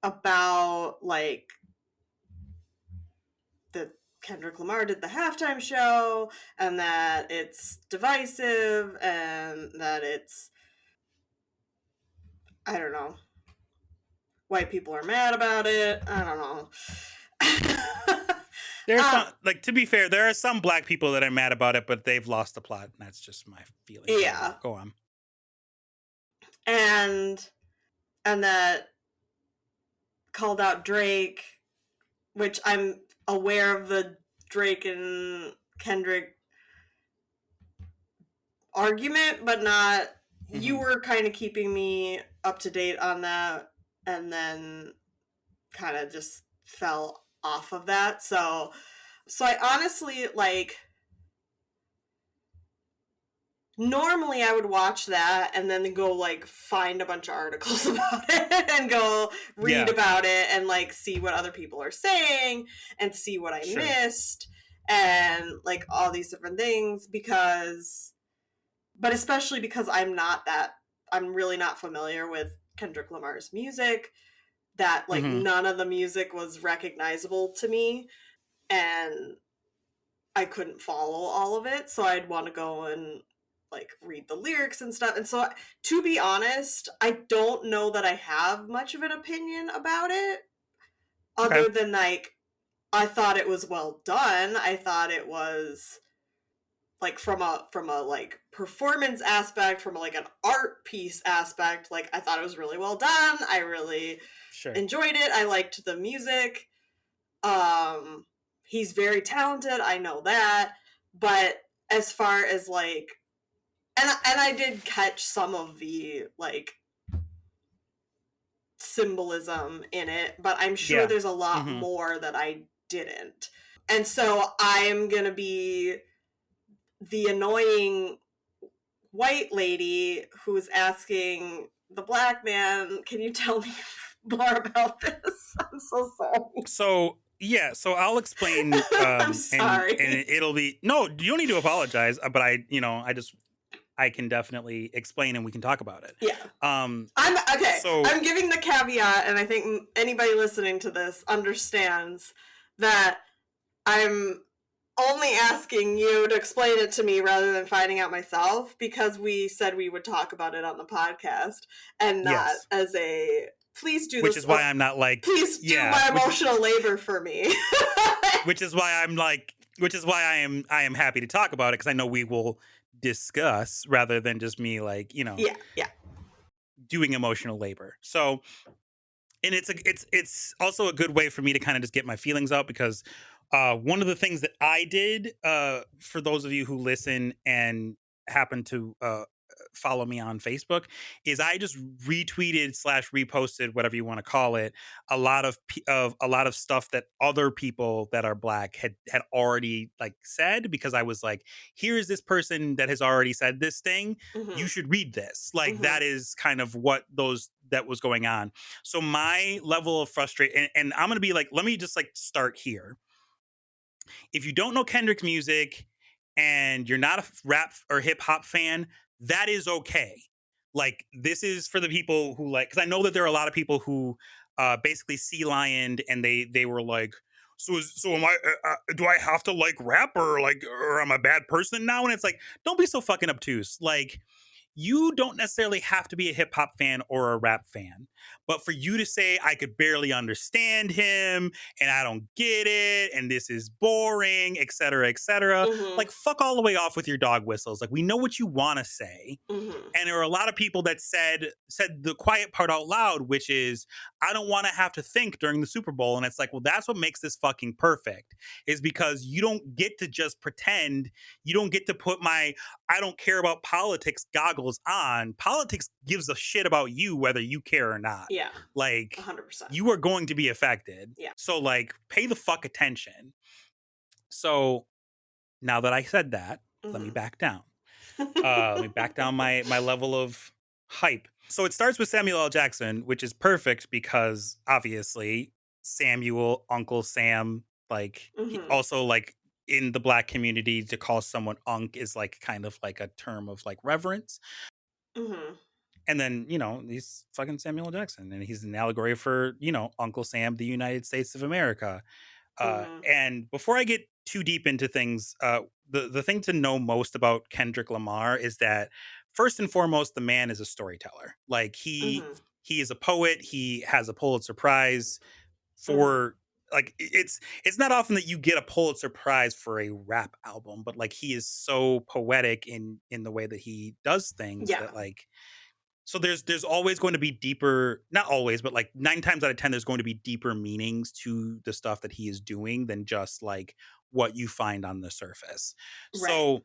about, like, that Kendrick Lamar did the halftime show, and that it's divisive, and that it's, I don't know, white people are mad about it. I don't know. There's some, like, to be fair, there are some black people that are mad about it, but they've lost the plot, and that's just my feeling. Yeah. Go on. And that called out Drake, which I'm aware of the Drake and Kendrick argument, but not. You were kind of keeping me up to date on that, and then kind of just fell off of that. So I honestly, like, normally I would watch that and then go, like, find a bunch of articles about it and go read about it and, like, see what other people are saying and see what I missed and, like, all these different things, but especially because I'm really not familiar with Kendrick Lamar's music, that, like, none of the music was recognizable to me, and I couldn't follow all of it, so I'd want to go and, like, read the lyrics and stuff. And so, to be honest, I don't know that I have much of an opinion about it, other than, like, I thought it was well done. I thought it was like from a like performance aspect, from like an art piece aspect, like I thought it was really well done. I really enjoyed it. I liked the music. He's very talented, I know that. But as far as like, and I did catch some of the like symbolism in it, but I'm sure there's a lot more that I didn't. And so I'm gonna be the annoying white lady who's asking the black man, can you tell me more about this? I'm so sorry. So I'll explain. I'm sorry. And it'll be, no, you don't need to apologize, but I can definitely explain and we can talk about it. Yeah. I'm okay. So I'm giving the caveat, and I think anybody listening to this understands that I'm only asking you to explain it to me rather than finding out myself, because we said we would talk about it on the podcast and not as a please do which this. Is why I'm not like, please do my emotional labor for me. which is why I am happy to talk about it, because I know we will discuss rather than just me like, doing emotional labor. So, and it's also a good way for me to kind of just get my feelings out, because one of the things that I did, for those of you who listen and happen to follow me on Facebook, is I just retweeted / reposted, whatever you want to call it, a lot of stuff that other people that are black had already like said, because I was like, here's this person that has already said this thing. You should read this. Like that is kind of what that was going on. So my level of frustration, and I'm going to be like, let me just like start here. If you don't know Kendrick's music and you're not a rap or hip hop fan, that is okay. Like, this is for the people who like, because I know that there are a lot of people who basically sea lioned, and they were like, so am I? Do I have to like rap, or I'm a bad person now? And it's like, don't be so fucking obtuse. Like, you don't necessarily have to be a hip hop fan or a rap fan, but for you to say I could barely understand him and I don't get it and this is boring, etc., like, fuck all the way off with your dog whistles. Like, we know what you want to say. And there are a lot of people that said the quiet part out loud, which is, I don't want to have to think during the Super Bowl. And it's like, well, that's what makes this fucking perfect, is because you don't get to just pretend. You don't get to put my I don't care about politics goggles on. Politics gives a shit about you whether you care or not. Yeah. Like, 100%. You are going to be affected. Yeah. So like, pay the fuck attention. So now that I said that, let me back down. Let me back down my level of hype. So it starts with Samuel L. Jackson, which is perfect because obviously Samuel, Uncle Sam, like he also like in the black community to call someone Unc is like kind of like a term of like reverence. And then, he's fucking Samuel L. Jackson, and he's an allegory for, Uncle Sam, the United States of America. And before I get too deep into things, the thing to know most about Kendrick Lamar is that first and foremost, the man is a storyteller. Like he is a poet. He has a Pulitzer Prize for like, it's not often that you get a Pulitzer Prize for a rap album, but like he is so poetic in the way that he does things that like. So there's always going to be deeper, not always, but like 9 times out of 10, there's going to be deeper meanings to the stuff that he is doing than just like what you find on the surface. Right. So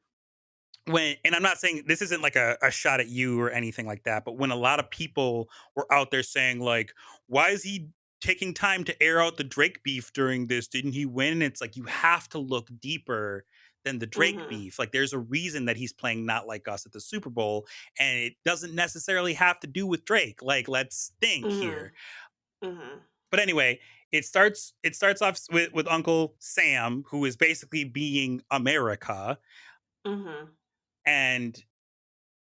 and I'm not saying this isn't like a shot at you or anything like that, but when a lot of people were out there saying like, why is he taking time to air out the Drake beef during this? Didn't he win? It's like, you have to look deeper than the Drake beef. Like, there's a reason that he's playing Not Like Us at the Super Bowl, and it doesn't necessarily have to do with Drake. Like, let's think here. But anyway, it starts off with Uncle Sam, who is basically being America. And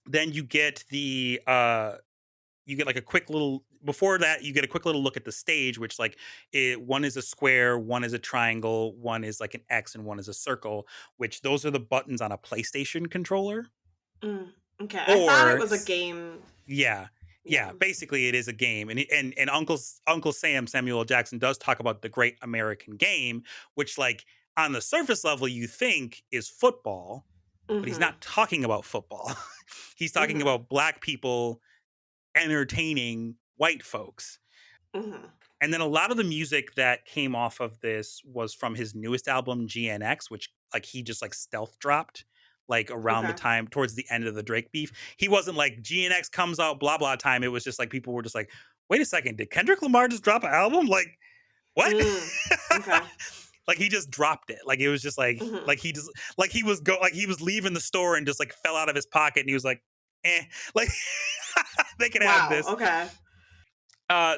then you get like a quick little, before that, you get a quick little look at the stage, which like one is a square, one is a triangle, one is like an X, and one is a circle, which those are the buttons on a PlayStation controller. Okay. I thought it was a game. Yeah. Basically it is a game. And Uncle Sam, Samuel L. Jackson, does talk about the great American game, which like on the surface level you think is football. but he's not talking about football. He's talking about black people entertaining white folks. And then a lot of the music that came off of this was from his newest album, GNX, which like he just like stealth dropped like around the time towards the end of the Drake beef. He wasn't like GNX comes out blah blah time. It was just like people were just like, wait a second, did Kendrick Lamar just drop an album? Like what? Okay. Like he just dropped it. Like it was just like he just like he was leaving the store and just like fell out of his pocket and he was like, like they can have this. Okay.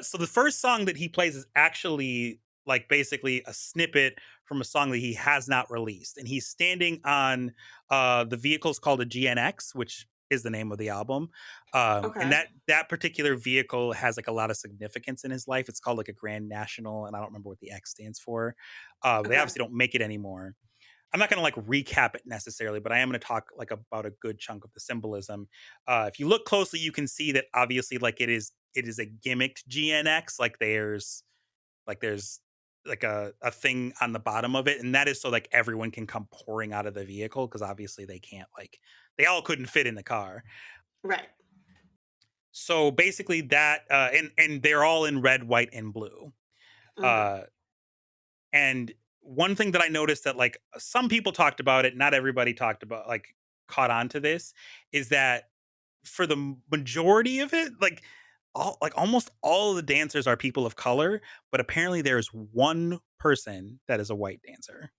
So the first song that he plays is actually like basically a snippet from a song that he has not released, and he's standing on the vehicle's called a GNX, which is the name of the album. And that particular vehicle has like a lot of significance in his life. It's called like a Grand National, and I don't remember what the X stands for. They obviously don't make it anymore. I'm not going to like recap it necessarily, but I am going to talk like about a good chunk of the symbolism. If you look closely, you can see that obviously like it is a gimmicked GNX. Like there's like a thing on the bottom of it, and that is so like everyone can come pouring out of the vehicle, because obviously they can't, like they all couldn't fit in the car. Right. So basically that and they're all in red, white, and blue. And one thing that I noticed that like some people talked about it, not everybody talked about, like caught on to this, is that for the majority of it, like almost all of the dancers are people of color, but apparently there's one person that is a white dancer.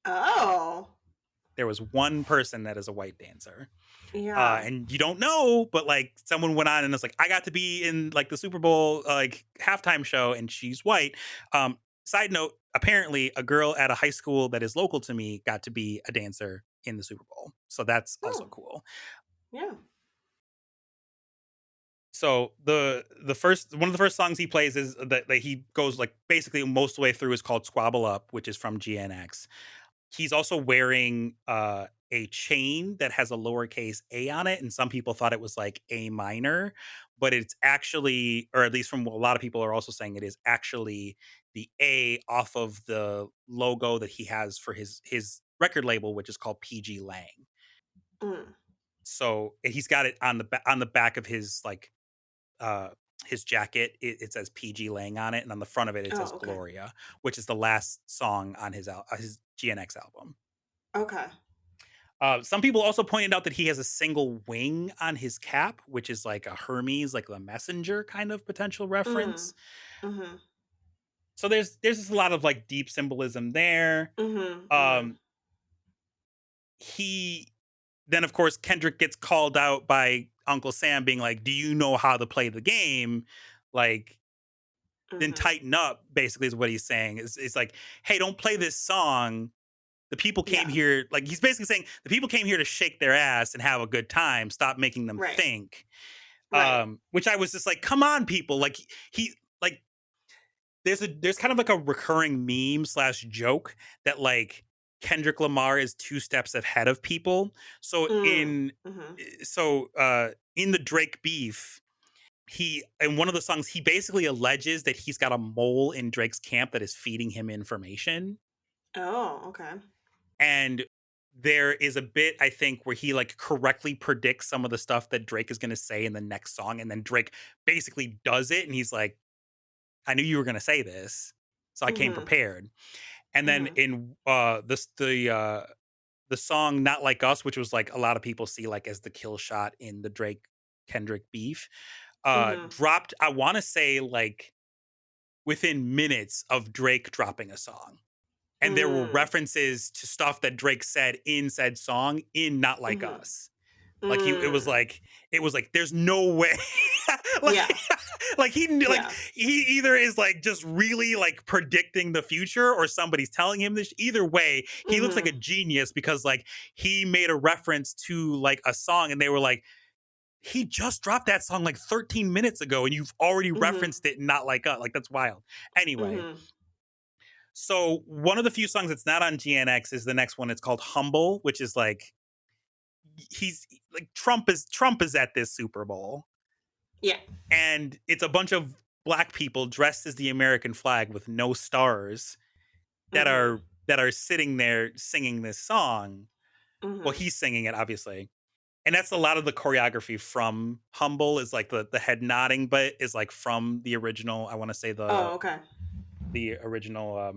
Oh. There was one person that is a white dancer. Yeah. And you don't know, but like someone went on and it's like, I got to be in like the Super Bowl like halftime show, and she's white. Side note, apparently a girl at a high school that is local to me got to be a dancer in the Super Bowl. So that's also cool. Yeah. So one of the first songs he plays is that he goes like basically most of the way through is called Squabble Up, which is from GNX. He's also wearing a chain that has a lowercase a on it, and some people thought it was like A minor, but it's actually, or at least from what a lot of people are also saying, it is actually the A off of the logo that he has for his record label, which is called PG Lang. So he's got it on the back of his like his jacket. It says PG Lang on it, and on the front of it says Gloria, which is the last song on his GNX album. Okay. Some people also pointed out that he has a single wing on his cap, which is like a Hermes, like the messenger kind of potential reference. So there's just a lot of like deep symbolism there. He then, of course, Kendrick gets called out by Uncle Sam being like, do you know how to play the game? Like, then tighten up, basically, is what he's saying. It's like, hey, don't play this song. The people came here, like he's basically saying the people came here to shake their ass and have a good time. Stop making them think. Which I was just like, come on, people. Like he like there's kind of like a recurring meme / joke that like Kendrick Lamar is 2 steps ahead of people. So in the Drake beef, in one of the songs, he basically alleges that he's got a mole in Drake's camp that is feeding him information. Oh, okay. And there is a bit, I think, where he like correctly predicts some of the stuff that Drake is going to say in the next song, and then Drake basically does it, and he's like, I knew you were going to say this, so I came prepared. And then in the song Not Like Us, which was like a lot of people see like as the kill shot in the Drake Kendrick beef, dropped, I want to say like within minutes of Drake dropping a song. And there were references to stuff that Drake said in said song in Not Like Us. Like it was like there's no way. Like he either is like just really like predicting the future, or somebody's telling him this. Either way, he looks like a genius, because like he made a reference to like a song, and they were like, he just dropped that song like 13 minutes ago, and you've already referenced it. Not Like Us. Like that's wild. Anyway. So one of the few songs that's not on GNX is the next one. It's called Humble, which is like he's like Trump is at this Super Bowl. Yeah. And it's a bunch of black people dressed as the American flag with no stars that are sitting there singing this song. Well, he's singing it, obviously. And that's a lot of the choreography from Humble is like the head nodding, but is like from the original. I want to say Oh, okay. the original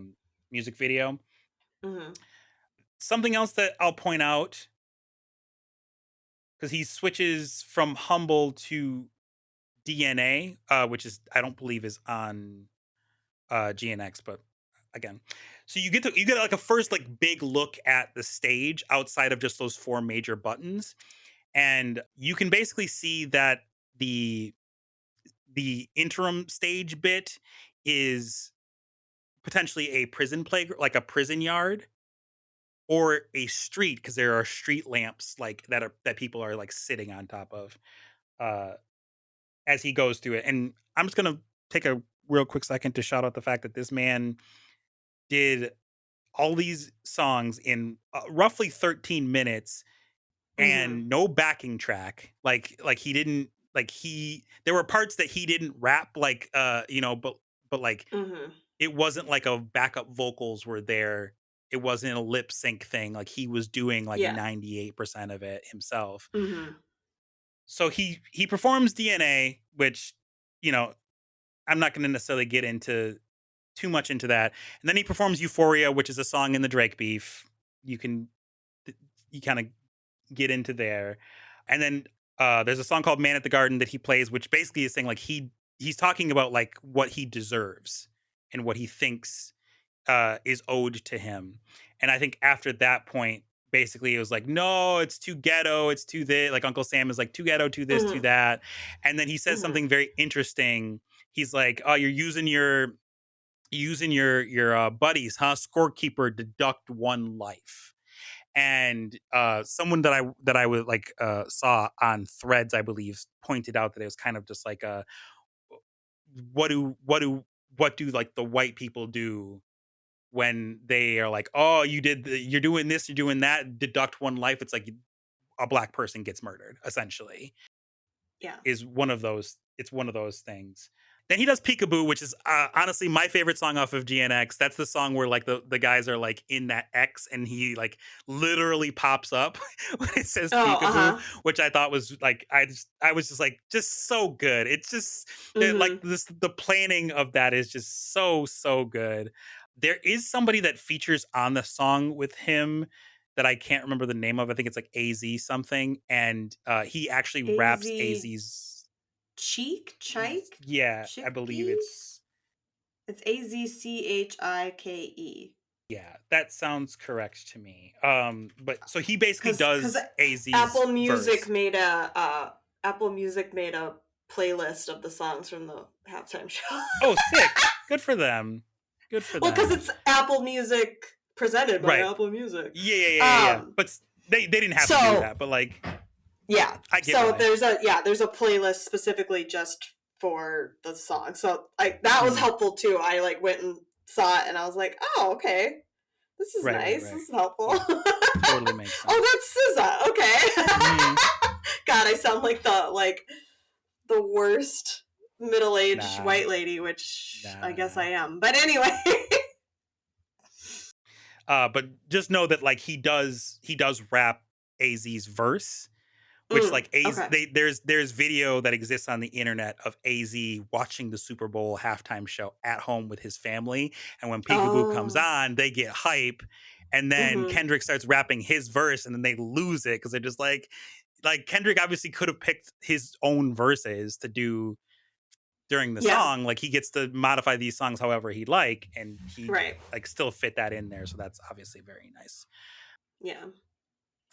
music video. Mm-hmm. Something else that I'll point out because he switches from Humble to DNA, which is I don't believe is on GNX, but again, so you get like a first like big look at the stage outside of just those four major buttons, and you can basically see that the interim stage bit is potentially a prison play like a prison yard or a street because there are street lamps like that people are like sitting on top of uh as he goes through it. And I'm just gonna take a real quick second to shout out the fact that this man did all these songs in roughly 13 minutes Mm-hmm. and no backing track. Like he didn't like he there were parts that he didn't rap like but like Mm-hmm. it wasn't like a backup vocals were there. It wasn't a lip sync thing. Like he was doing like Yeah. 98% of it himself. Mm-hmm. So he performs DNA, which you know I'm not going to necessarily get into too much into that. And then he performs Euphoria, which is a song in the Drake beef. You can you kind of get into there. And then there's a song called Man at the Garden that he plays, which basically is saying like he's talking about like what he deserves and what he thinks is owed to him. And I think after that point, basically it was like, no, it's too ghetto, it's too this. Like Uncle Sam is like too ghetto, too this, too Mm-hmm. that. And then he says Mm-hmm. something very interesting. He's like, oh, you're using your buddies, huh? Scorekeeper, deduct one life. And someone that I would like saw on Threads, I believe, pointed out that it was kind of just like a what do what do what do like the white people do when they are like, oh, you're doing this, you're doing that, deduct one life. It's like a black person gets murdered, essentially. Yeah. Is one of those. It's one of those things. Then he does Peekaboo, which is honestly my favorite song off of GNX. That's the song where like the guys are like in that X and he like literally pops up when it says Oh, Peekaboo, uh-huh. which I thought was like I was just like just so good. It's just like Mm-hmm. this the planning of that is just so good. There is somebody that features on the song with him that I can't remember the name of. I think it's like AZ something, and he actually raps AZ AZ's. Chike? Yeah, I believe Chicky? it's It's AZCHIKE. yeah, that sounds correct to me. But so he basically Cause does Apple AZ's Music verse. made a Apple Music made a playlist of the songs from the halftime show. Oh, sick. Good for them. Good for Well, because them. it's Apple Music presented by Right. Apple Music. Yeah. But they didn't have to do So that, but like yeah, I get so why. there's a playlist specifically just for the song. So that was Mhm. helpful too. I like went and saw it and I was like, oh, okay, this is Right. nice. This is helpful. Yeah. Totally makes sense. Oh, that's SZA. Okay. Mhm. God, I sound like the worst middle-aged Nah. white lady, which I guess Nah. I am. But anyway. But just know that like he does rap AZ's verse, which like AZ Okay. there's video that exists on the internet of AZ watching the Super Bowl halftime show at home with his family, and when Peekaboo comes Oh. on, they get hype, and then Mm-hmm. Kendrick starts rapping his verse, and then they lose it because they're just like Kendrick obviously could have picked his own verses to do during the Yeah. song. Like he gets to modify these songs however he'd like, and he Right. like still fit that in there. So that's obviously very nice. Yeah.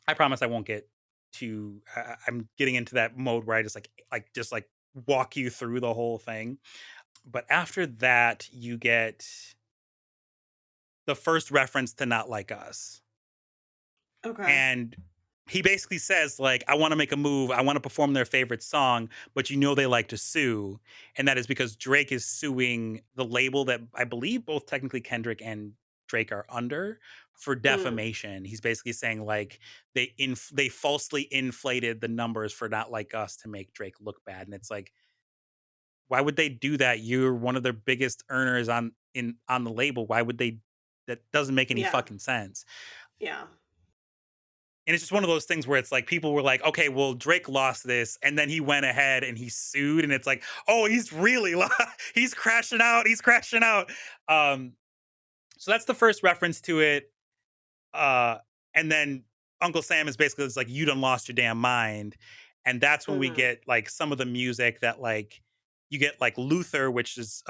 I promise I won't get too. I'm getting into that mode where I just like walk you through the whole thing. But after that, you get the first reference to Not Like Us. Okay. And he basically says like, I want to make a move, I want to perform their favorite song, but they like to sue. And that is because Drake is suing the label that I believe both technically Kendrick and Drake are under for defamation. He's basically saying like they falsely inflated the numbers for Not Like Us to make Drake look bad. And it's like, why would they do that? You're one of their biggest earners on the label. Why would they? That doesn't make any Yeah. fucking sense. Yeah. And it's just one of those things where it's like people were like, okay, well, Drake lost this, and then he went ahead and he sued, and it's like, oh, he's really he's crashing out, he's crashing out. Um, so that's the first reference to it. Uh, and then Uncle Sam is basically it's like you done lost your damn mind, and that's when we Mhm. get like some of the music that like you get like Luther, which is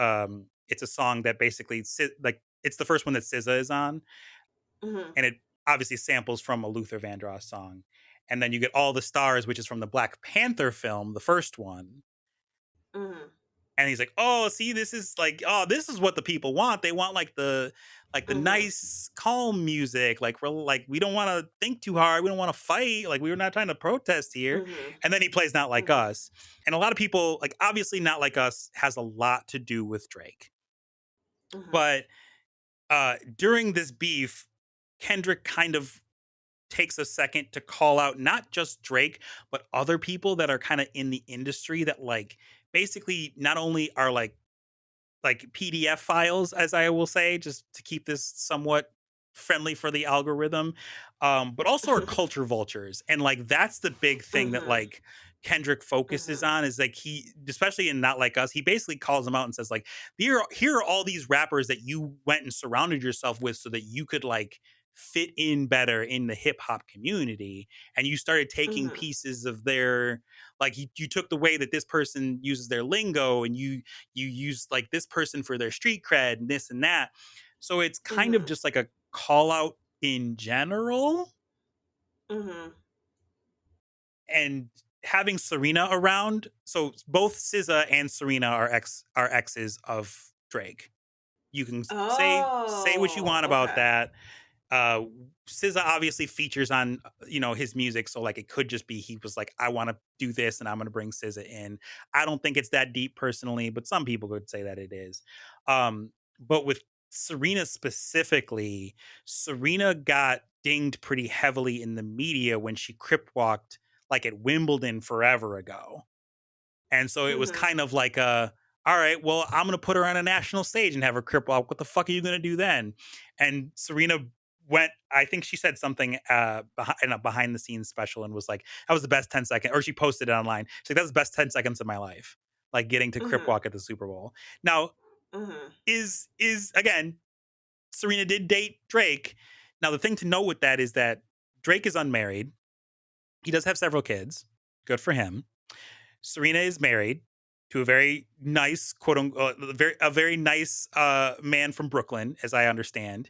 it's a song that basically like it's the first one that SZA is on, Mhm. and it obviously samples from a Luther Vandross song. And then you get All the Stars, which is from the Black Panther film, the first one. Mhm. And he's like, "Oh, see, this is like, oh, this is what the people want. They want like the Mhm. nice, calm music. Like we're like, we don't want to think too hard. We don't want to fight. Like we were not trying to protest here." Mhm. And then he plays Not Like Mhm. Us. And a lot of people, like obviously Not Like Us has a lot to do with Drake. Mhm. But during this beef, Kendrick kind of takes a second to call out not just Drake, but other people that are kind of in the industry that like basically not only are like PDF files, as I will say, just to keep this somewhat friendly for the algorithm, but also are culture vultures. And like that's the big thing that Mhm. like Kendrick focuses Mhm. on is like he, especially in Not Like Us, he basically calls them out and says like, here are all these rappers that you went and surrounded yourself with so that you could like fit in better in the hip hop community, and you started taking Mhm. pieces of their like you took the way that this person uses their lingo, and you use like this person for their street cred and this and that. So it's kind of Mhm. just like a call out in general. Mhm. And having Serena around, so both SZA and Serena are exes of Drake. You can say what you Oh, want about okay. that. uh SZA obviously features on his music, so like it could just be he was like, I want to do this and I'm going to bring SZA in. I don't think it's that deep personally, but some people could say that it is. But with Serena specifically, Serena got dinged pretty heavily in the media when she crip walked like at Wimbledon forever ago. And so it was Mhm. kind of like all right, well, I'm gonna put her on a national stage and have her crip walk. What the fuck are you gonna do then? And Serena went, I think she said something in a behind the scenes special and was like, that was the best 10 seconds, or she posted it online. She's like, that was the best 10 seconds of my life. Like getting to crip Mhm. walk at the Super Bowl. Now, Mhm. is again, Serena did date Drake. Now the thing to note with that is that Drake is unmarried. He does have several kids. Good for him. Serena is married to a very nice, quote unquote, a very nice man from Brooklyn, as I understand.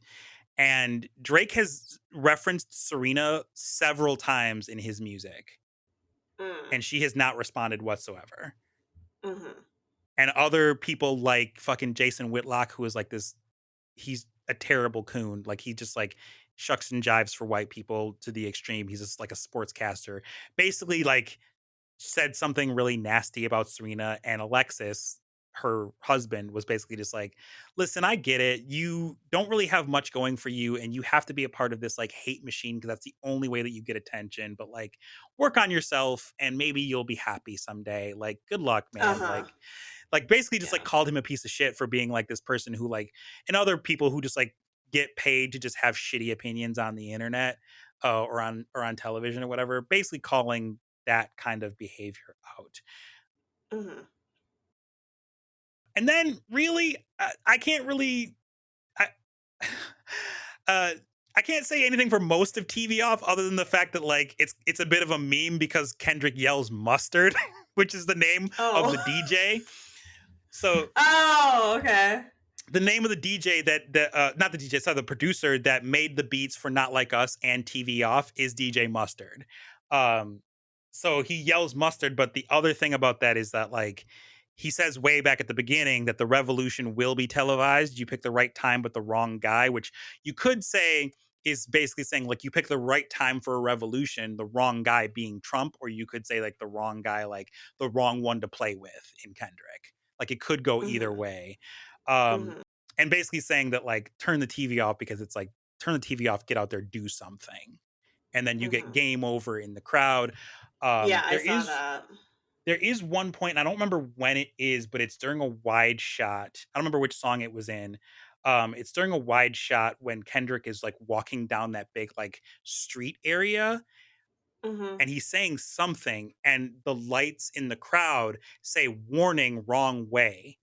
And Drake has referenced Serena several times in his music, Mm. and she has not responded whatsoever. Mhm. And other people like fucking Jason Whitlock, who is like this, he's a terrible coon. Like he just like shucks and jives for white people to the extreme. He's just like a sportscaster. Basically, like said something really nasty about Serena, and Alexis, her husband, was basically just like, "Listen, I get it. You don't really have much going for you, and you have to be a part of this like hate machine because that's the only way that you get attention. But like, work on yourself, and maybe you'll be happy someday. Like, good luck, man. Uh-huh. Like basically just like Yeah. called him a piece of shit for being like this person who like, and other people who just like get paid to just have shitty opinions on the internet, or on television or whatever. Basically calling that kind of behavior out. Mhm. And then really, I can't really, I, uh, I can't say anything for most of TV off other than the fact that like it's a bit of a meme because Kendrick yells mustard, which is the name of the Oh. DJ. So Oh, okay. the name of the DJ that not the DJ, sorry, the producer that made the beats for Not Like Us and TV Off is DJ Mustard. Um, so he yells mustard, but the other thing about that is that like he says way back at the beginning that the revolution will be televised. You pick the right time, but the wrong guy, which you could say is basically saying like you pick the right time for a revolution, the wrong guy being Trump, or you could say like the wrong guy, like the wrong one to play with in Kendrick. Like it could go either Mhm. way. Um, Mhm. and basically saying that like turn the TV off because it's like turn the TV off, get out there, do something, and then you get Mhm. game over in the crowd. Yeah, I There saw is that. one point, and I don't remember when it is, but it's during a wide shot. I don't remember which song it was in, It's during a wide shot when Kendrick is like walking down that big like street area, Mm-hmm. and he's saying something, and the lights in the crowd say warning, wrong way.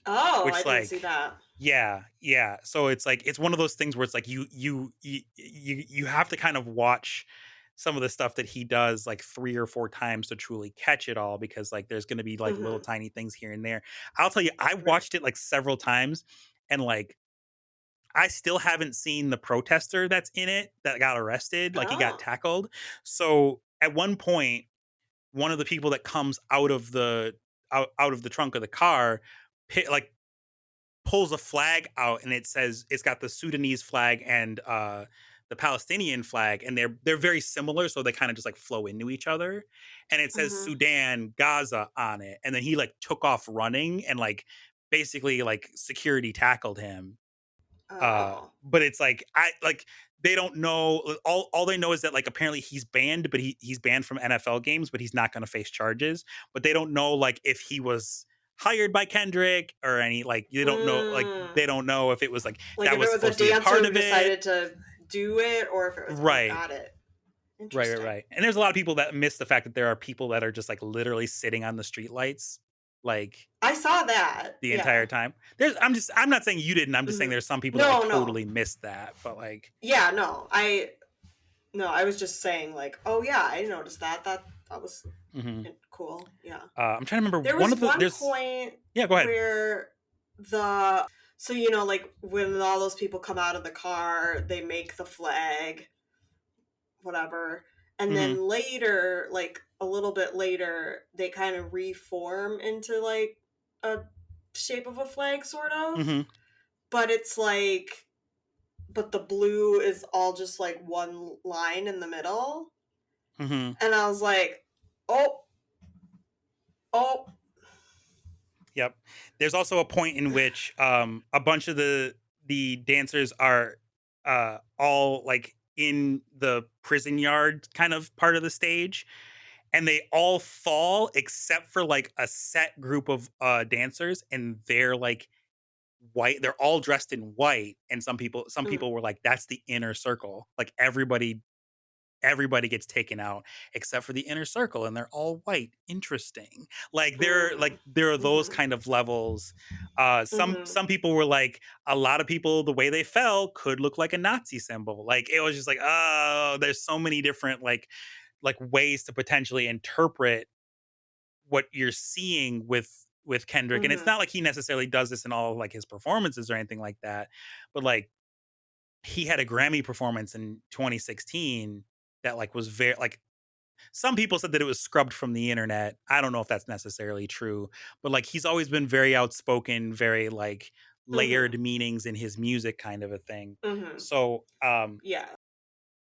Oh, I Which didn't see like, that. yeah. So it's like it's one of those things where it's like you have to kind of watch some of the stuff that he does like 3 or 4 times to truly catch it all, because like there's going to be like little Mm-hmm. tiny things here and there. I'll tell you, I Right. watched it like several times, and like I still haven't seen the protester that's in it that got arrested, like he got Oh. tackled. So at one point, one of the people that comes out of the trunk of the car like pulls a flag out, and it says it's got the Sudanese flag and the Palestinian flag, and they're very similar, so they kind of just like flow into each other. And it says Mm-hmm. Sudan, Gaza on it, and then he like took off running, and like basically like security tackled him. Oh. But it's like I like they don't know, all they know is that like apparently he's banned, but he's banned from NFL games, but he's not going to face charges. But they don't know like if he was hired by Kendrick or any, like Mm. they don't know if it was like Like that if it was was a supposed to be a dancer part who of it. decided to do it, or if it was. Oh, Right. got it. Interesting. Right. And there's a lot of people that miss the fact that there are people that are just like literally sitting on the streetlights like I saw that. the Yeah. entire time. I'm not saying you didn't. I'm just saying Mm-hmm. there's some people that like No, no. totally missed that. But like, Yeah, no. I was just saying like, oh yeah, I noticed that. That was mhm. cool. Yeah. I'm trying to remember There one was of the one there's point yeah, go ahead. where so like when all those people come out of the car, they make the flag, whatever. And Mhm. then later, like a little bit later, they kind of reform into like a shape of a flag sort of. Mhm. But it's like but the blue is all just like one line in the middle. Mhm. And I was like, "Oh, oh, Yep. There's also a point in which a bunch of the dancers are all like in the prison yard kind of part of the stage, and they all fall except for like a set group of dancers, and they're like white, they're all dressed in white, and some mm, people were like that's the inner circle, like everybody gets taken out except for the inner circle, and they're all white. Interesting. There are those mm-hmm, kind of levels. mm-hmm, Some people were like, a lot of people, the way they fell could look like a Nazi symbol. Like it was just like, oh, there's so many different like ways to potentially interpret what you're seeing with Kendrick. And it's mm-hmm, not like he necessarily does this in all of like his performances or anything like that, but like he had a Grammy performance in 2016 that like was very like, some people said that it was scrubbed from the internet. I don't know if that's necessarily true, but like he's always been very outspoken, very like mm-hmm, layered meanings in his music kind of a thing. mm-hmm. So Yeah.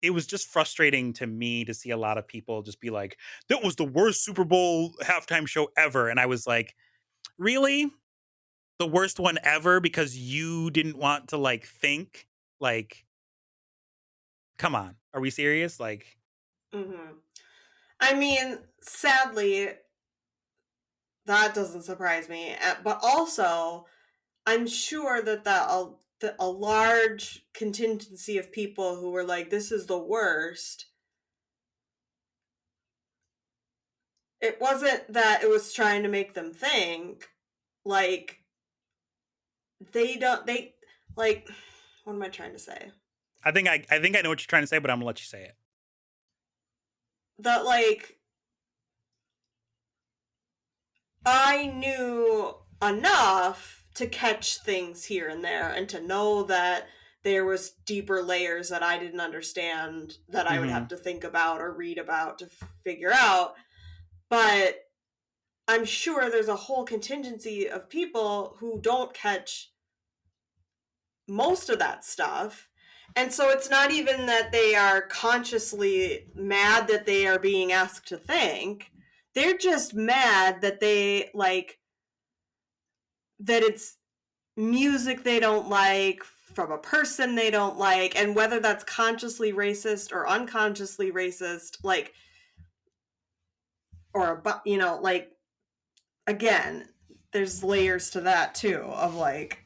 it was just frustrating to me to see a lot of people just be like, that was the worst Super Bowl halftime show ever. And I was like, really? The worst one ever because you didn't want to like think like, come on, are we serious? Like, Mm-hmm. I mean, sadly, that doesn't surprise me. But also, I'm sure that a large contingency of people who were like, "This is the worst." It wasn't that it was trying to make them think. Like they don't. They like. What am I trying to say? I think I know what you're trying to say, but I'm gonna let you say it. That like I knew enough to catch things here and there and to know that there was deeper layers that I didn't understand that I would Mm-hmm. have to think about or read about to figure out. But I'm sure there's a whole contingency of people who don't catch most of that stuff. And so it's not even that they are consciously mad that they are being asked to think. They're just mad that they like that it's music they don't like from a person they don't like, and whether that's consciously racist or unconsciously racist, like or like again, there's layers to that too of like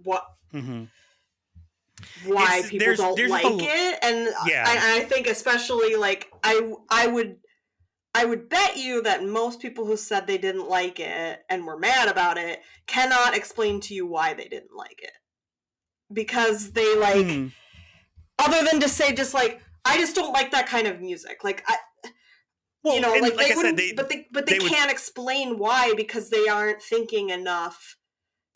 what Mm-hmm. why people don't there's like just it, and yeah. I think especially like I would bet you that most people who said they didn't like it and were mad about it cannot explain to you why they didn't like it, because they like other than to say just like I just don't like that kind of music, like Well, and like they I said, wouldn't, but they can't explain why because they aren't thinking enough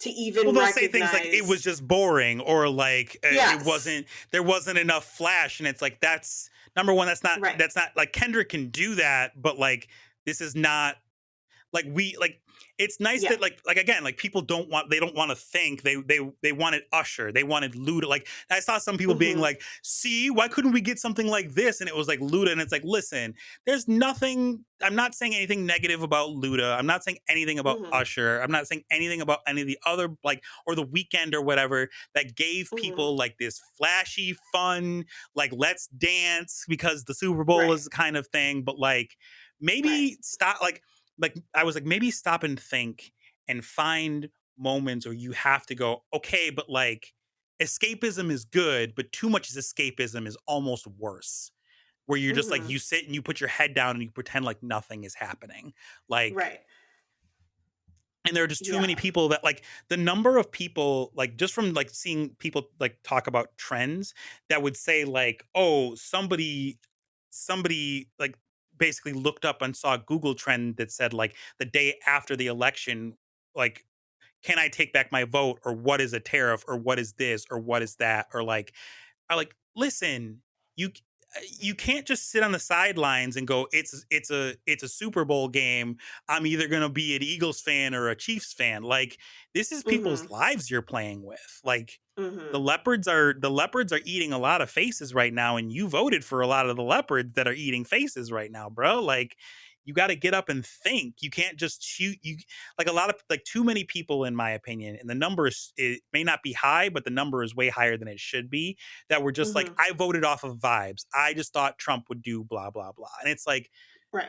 to even well, they'll say things like it was recognize. just boring, or like Yes. there wasn't enough flash, and it's like that's number one. Right. That's not like Kendrick can do that, but like this is not like we like it's nice Yeah. that like again like people don't want to think they wanted Usher, they wanted Luda. Like I saw some people being like, see, why couldn't we get something like this, and it was like Luda, and it's like, listen, there's nothing, I'm not saying anything negative about Luda, I'm not saying anything about Usher, I'm not saying anything about any of the other like or the Weekend or whatever that gave people like this flashy fun like let's dance because the Super Bowl is the kind of thing, but like maybe stop like I was like, maybe stop and think and find moments where you have to go, okay, but like escapism is good, but too much escapism is almost worse. Where you're just like you sit and you put your head down and you pretend like nothing is happening. Like and there are just too many people that like the number of people like just from like seeing people like talk about trends that would say like, oh, somebody like basically looked up and saw a Google trend that said like the day after the election, like, can I take back my vote, or what is a tariff, or what is this, or what is that, or like, are like, listen, you you can't just sit on the sidelines and go, it's a Super Bowl game. I'm either gonna be an Eagles fan or a Chiefs fan. Like this is people's lives you're playing with. Like the leopards are eating a lot of faces right now, and you voted for a lot of the leopards that are eating faces right now, bro. Like you got to get up and think. You can't just shoot. You like a lot of like too many people, in my opinion, and the number is, it may not be high, but the number is way higher than it should be. That were just like, I voted off of vibes. I just thought Trump would do blah blah blah, and it's like.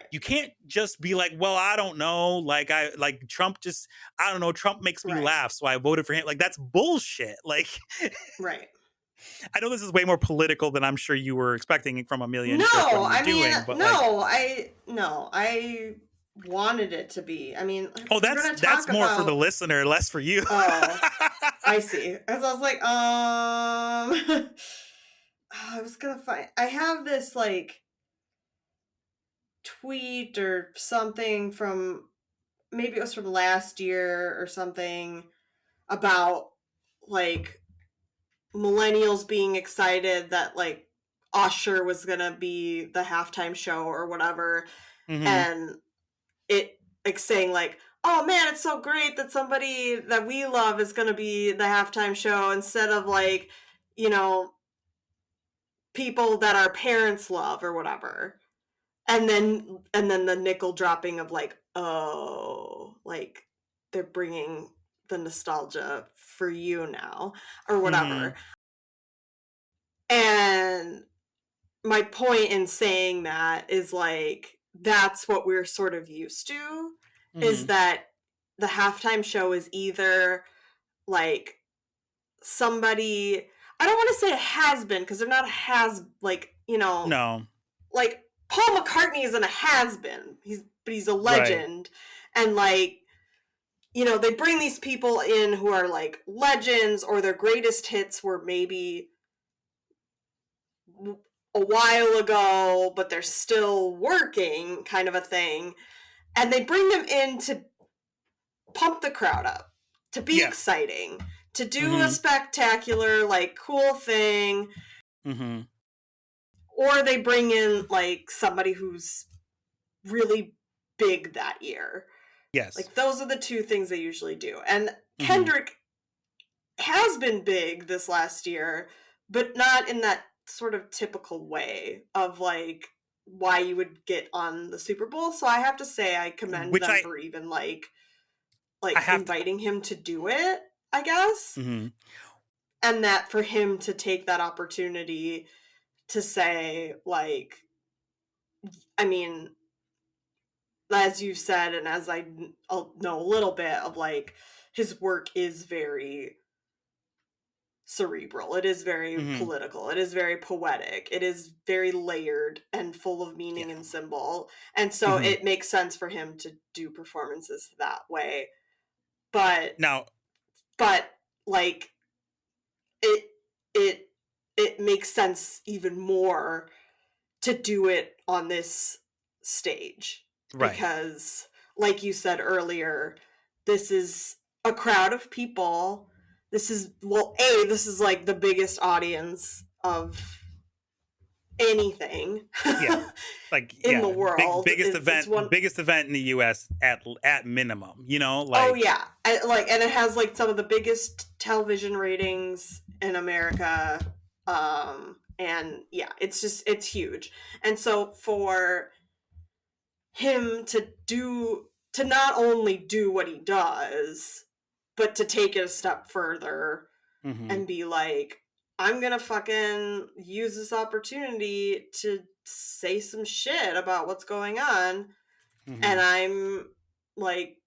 You can't just be like, well, I don't know. Like I like Trump just I don't know. Trump makes me laugh, so I voted for him. Like that's bullshit. Like I know this is way more political than I'm sure you were expecting from a million shirts. What are you doing? But I wanted it to be. I mean, oh, that's more for the listener, less for you. Oh, I see. As I was like, I was gonna find. I have this like tweet or something from maybe it was from last year or something about like millennials being excited that like Usher was gonna be the halftime show or whatever, and it like saying like, oh man, it's so great that somebody that we love is gonna be the halftime show instead of like, you know, people that our parents love or whatever. And then the nickel dropping of like, oh, like they're bringing the nostalgia for you now or whatever. And my point in saying that is like that's what we're sort of used to is that the halftime show is either like somebody, I don't want to say a has-been because they're not a has, like, you know, no, like Paul McCartney isn't a has-been, but he's a legend. And like, you know, they bring these people in who are like legends or their greatest hits were maybe a while ago, but they're still working, kind of a thing. And they bring them in to pump the crowd up, to be exciting, to do a spectacular, like, cool thing. Or they bring in, like, somebody who's really big that year. Yes. Like, those are the two things they usually do. And Kendrick has been big this last year, but not in that sort of typical way of like why you would get on the Super Bowl. So I have to say I commend them for even like inviting him to do it, I guess. And that for him to take that opportunity to say like, I mean, as you said, and as I know a little bit of like his work is very cerebral. It is very political. It is very poetic. It is very layered and full of meaning and symbol. And so it makes sense for him to do performances that way. But like it makes sense even more to do it on this stage. Right. Because like you said earlier, this is a crowd of people. This is like the biggest audience of anything like in the world. Biggest event in the US at minimum, you know, like and it has like some of the biggest television ratings in America, and it's huge. And so for him to not only do what he does, but to take it a step further and be like, I'm gonna fucking use this opportunity to say some shit about what's going on. And I'm like,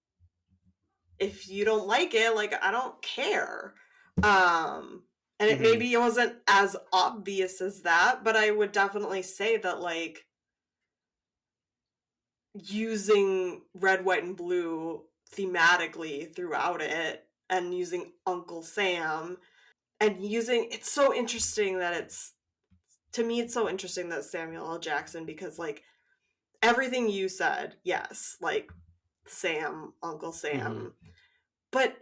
if you don't like it, like, I don't care. And maybe it wasn't as obvious as that, but I would definitely say that, like, using red, white, and blue thematically throughout it, and using Uncle Sam, and it's so interesting that it's so interesting that Samuel L. Jackson, because, like, everything you said, yes, like, Sam, Uncle Sam, but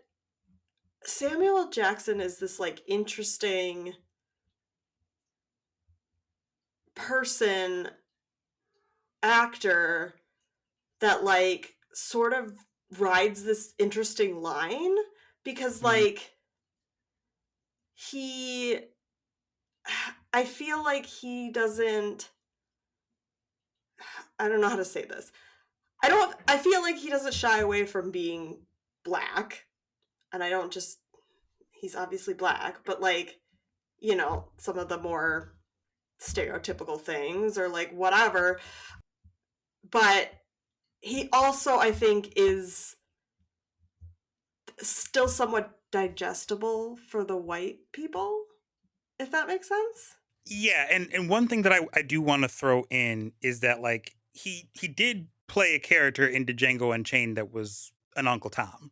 Samuel L. Jackson is this, like, interesting person, actor, that, like, sort of rides this interesting line, because like I feel like he doesn't, I don't know how to say this. I feel like he doesn't shy away from being black, and he's obviously black, but, like, you know, some of the more stereotypical things, or like whatever, but he also, I think, is still somewhat digestible for the white people, if that makes sense. Yeah, and one thing that I do want to throw in is that, like, he did play a character in Django Unchained that was an Uncle Tom.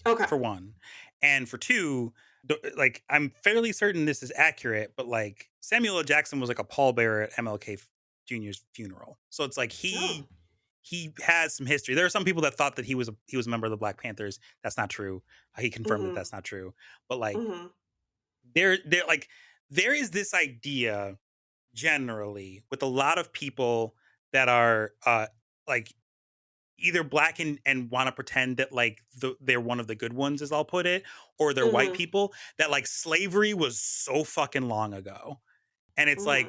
Okay. For one. And for two, like, I'm fairly certain this is accurate, but, like, Samuel L. Jackson was like a pallbearer at MLK Jr.'s funeral. So it's like he has some history. There are some people that thought that he was a member of the Black Panthers. That's not true. He confirmed that that's not true. But, like, there is this idea generally with a lot of people that are like either black and want to pretend that, like, they're one of the good ones, as I'll put it, or they're white people, that, like, slavery was so fucking long ago. And it's like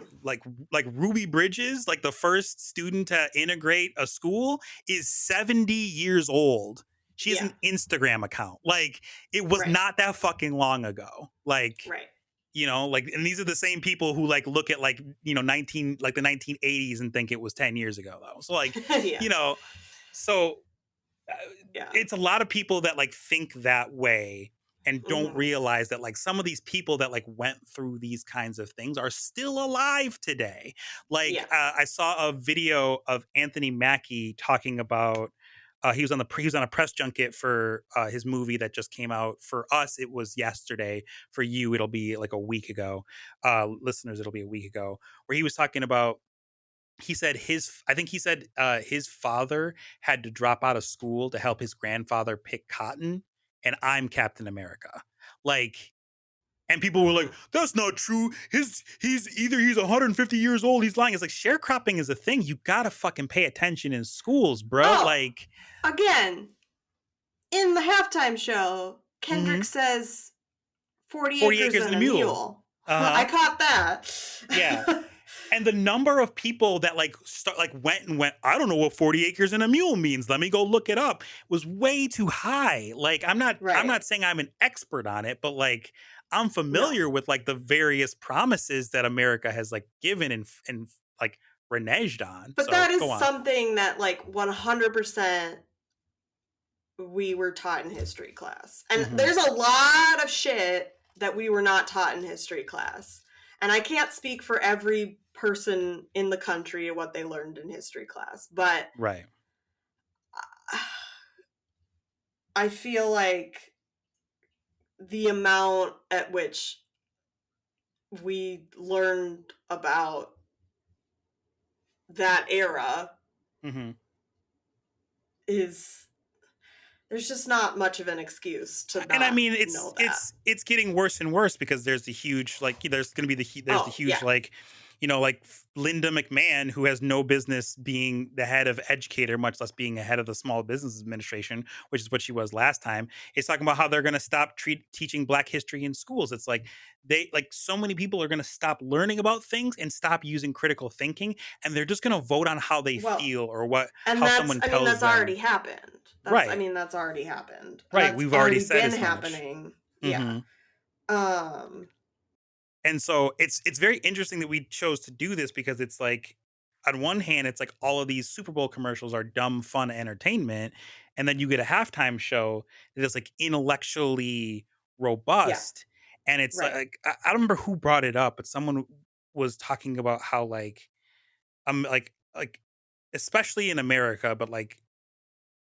Ruby Bridges, like, the first student to integrate a school, is 70 years old. She has an Instagram account. Like, it was not that fucking long ago. Like, you know, like, and these are the same people who, like, look at, like, you know, the 1980s and think it was 10 years ago, though. So, like, you know, so it's a lot of people that, like, think that way and don't realize that, like, some of these people that, like, went through these kinds of things are still alive today. Like, I saw a video of Anthony Mackie talking about he was on a press junket for his movie that just came out. For us, it was yesterday. For you, it'll be like a week ago. Listeners, it'll be a week ago, where he was talking about, he said his father had to drop out of school to help his grandfather pick cotton, and I'm Captain America. Like, and people were like, that's not true. He's 150 years old, he's lying. It's like, sharecropping is a thing. You gotta fucking pay attention in schools, bro. Like, again, in the halftime show, Kendrick says 40 acres and a mule. I caught that. Yeah. And the number of people that, like, went, I don't know what 40 acres and a mule means, let me go look it up, was way too high. Like, I'm not saying I'm an expert on it, but, like, I'm familiar with, like, the various promises that America has, like, given and like, reneged on. But so, that is something that, like, 100% we were taught in history class. And there's a lot of shit that we were not taught in history class. And I can't speak for every person in the country and what they learned in history class, but Right. I feel like the amount at which we learned about that era Mm-hmm. is, there's just not much of an excuse to And I not mean, know that. it's getting worse and worse because there's the huge, like, there's going to be there's the huge, like, like Linda McMahon, who has no business being the head of educator, much less being a head of the Small Business Administration, which is what she was last time. Is talking about how they're going to stop teaching Black history in schools. It's like so many people are going to stop learning about things and stop using critical thinking, and they're just going to vote on how they feel or and how someone tells that's them. already happened. Right. That's already happened. Right. That's We've already said been as happening. much. Yeah. And so it's very interesting that we chose to do this because it's like, on one hand, it's like all of these Super Bowl commercials are dumb, fun entertainment. And then you get a halftime show that is like intellectually robust. And it's like, I don't remember who brought it up, but someone was talking about how like, especially in America, but like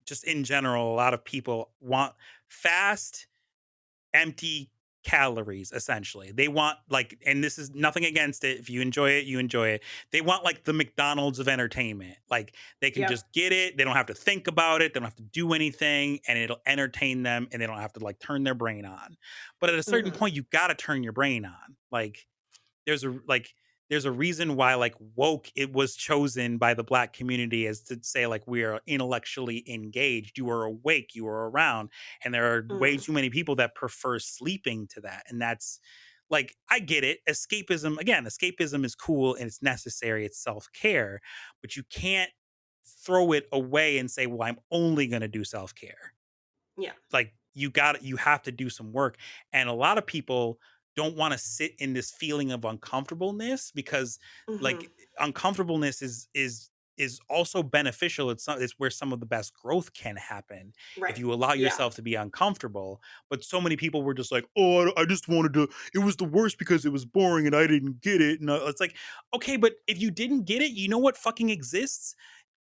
just in general, a lot of people want fast, empty calories. Essentially, they want, like, and this is nothing against it, if you enjoy it, you enjoy it. They want like the McDonald's of entertainment. Like, they can just get it, they don't have to think about it, they don't have to do anything, and it'll entertain them, and they don't have to like turn their brain on. But at a certain point, you got to turn your brain on. Like, there's a reason why like woke, it was chosen by the Black community as to say like, we are intellectually engaged, you are awake, you are around. And there are way too many people that prefer sleeping to that. And that's like, I get it. Escapism is cool and it's necessary, it's self-care, but you can't throw it away and say, well, I'm only going to do self-care. Like, you have to do some work. And a lot of people don't want to sit in this feeling of uncomfortableness because like uncomfortableness is also beneficial. It's where some of the best growth can happen if you allow yourself to be uncomfortable. But so many people were just like, oh, I just wanted to, it was the worst because it was boring and I didn't get it. And it's like, okay, but if you didn't get it, you know what fucking exists?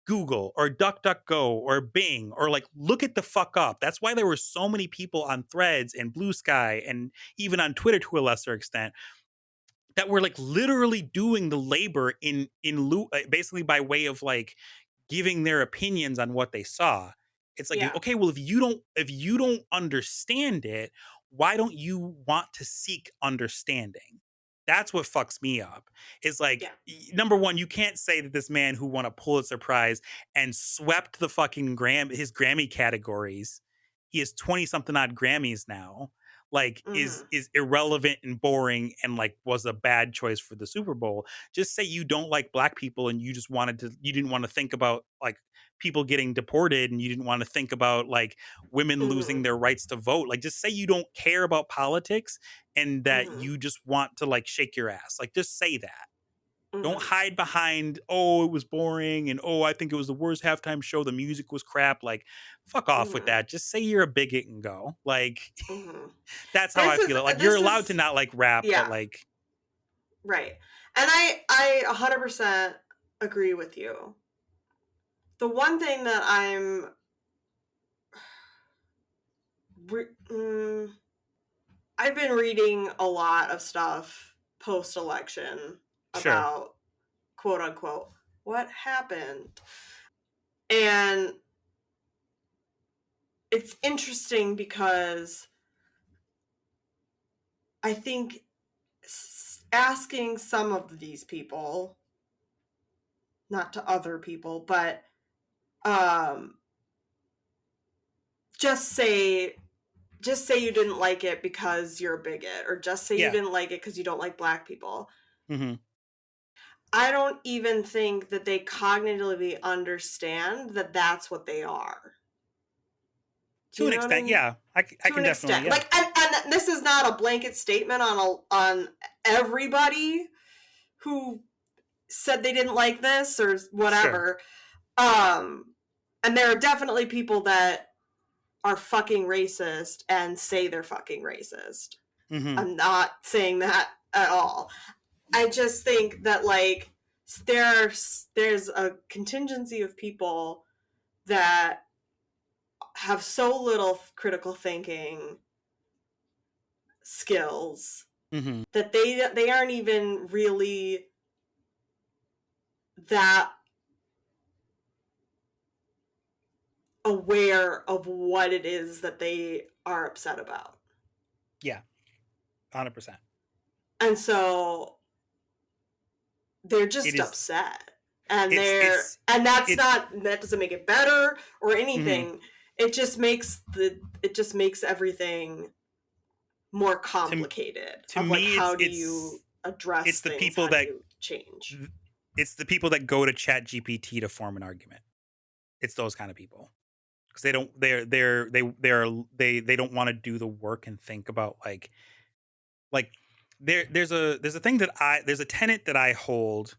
Google or DuckDuckGo or Bing, or like, look it the fuck up. That's why there were so many people on Threads and Blue Sky and even on Twitter to a lesser extent that were like literally doing the labor in lieu, basically by way of like giving their opinions on what they saw. It's like, okay, well, if you don't understand it, why don't you want to seek understanding? That's what fucks me up. Is like, number one, you can't say that this man who won a Pulitzer Prize and swept the fucking his Grammy categories, he has 20 something odd Grammys now, like is irrelevant and boring and like was a bad choice for the Super Bowl. Just say you don't like Black people and you didn't want to think about like people getting deported, and you didn't want to think about like women losing their rights to vote. Like, just say you don't care about politics and that you just want to like shake your ass. Like, just say that. Don't hide behind, oh, it was boring, and oh, I think it was the worst halftime show, the music was crap. Like, fuck off with that. Just say you're a bigot and go. Like, that's how I feel. Like, you're allowed to not like rap, but like, right. And I 100% agree with you. The one thing that I've been reading a lot of stuff post-election about quote unquote what happened. And it's interesting because I think asking some of these people, not to other people, but just say you didn't like it because you're a bigot, or just say you didn't like it because you don't like Black people. I don't even think that they cognitively understand that that's what they are. To an extent, yeah. I can definitely, yeah. Like, and this is not a blanket statement on everybody who said they didn't like this or whatever. And there are definitely people that are fucking racist and say they're fucking racist. Mm-hmm. I'm not saying that at all. I just think that like there's a contingency of people that have so little critical thinking skills Mm-hmm. that they aren't even really that aware of what it is that they are upset about. Yeah, 100%. And so they're It just is. upset. And It's. that It's. doesn't make it better or Mm-hmm. anything. It just makes everything more To complicated to of like me, how do you address it's the things, people how do that you change. it's the people that go to Chat GPT to form an argument. It's those kind of people because they don't want to do the work and think about like there's a thing that there's a tenet that I hold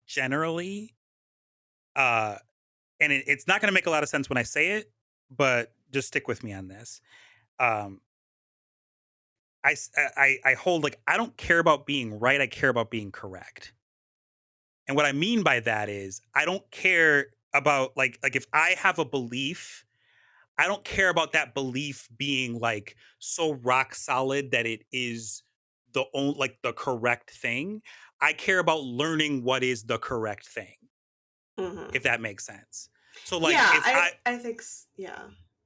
generally, uh and it's not going to make a lot of sense when I say it, but just stick with me on this. um I hold, like, I don't care about being right, I care about being correct. And what I mean by that is I don't care about like if I have a belief, I don't care about that belief being like so rock solid that it is the correct thing. I care about learning what is the correct thing, Mm-hmm. if that makes sense. So like Yeah, if I I think yeah.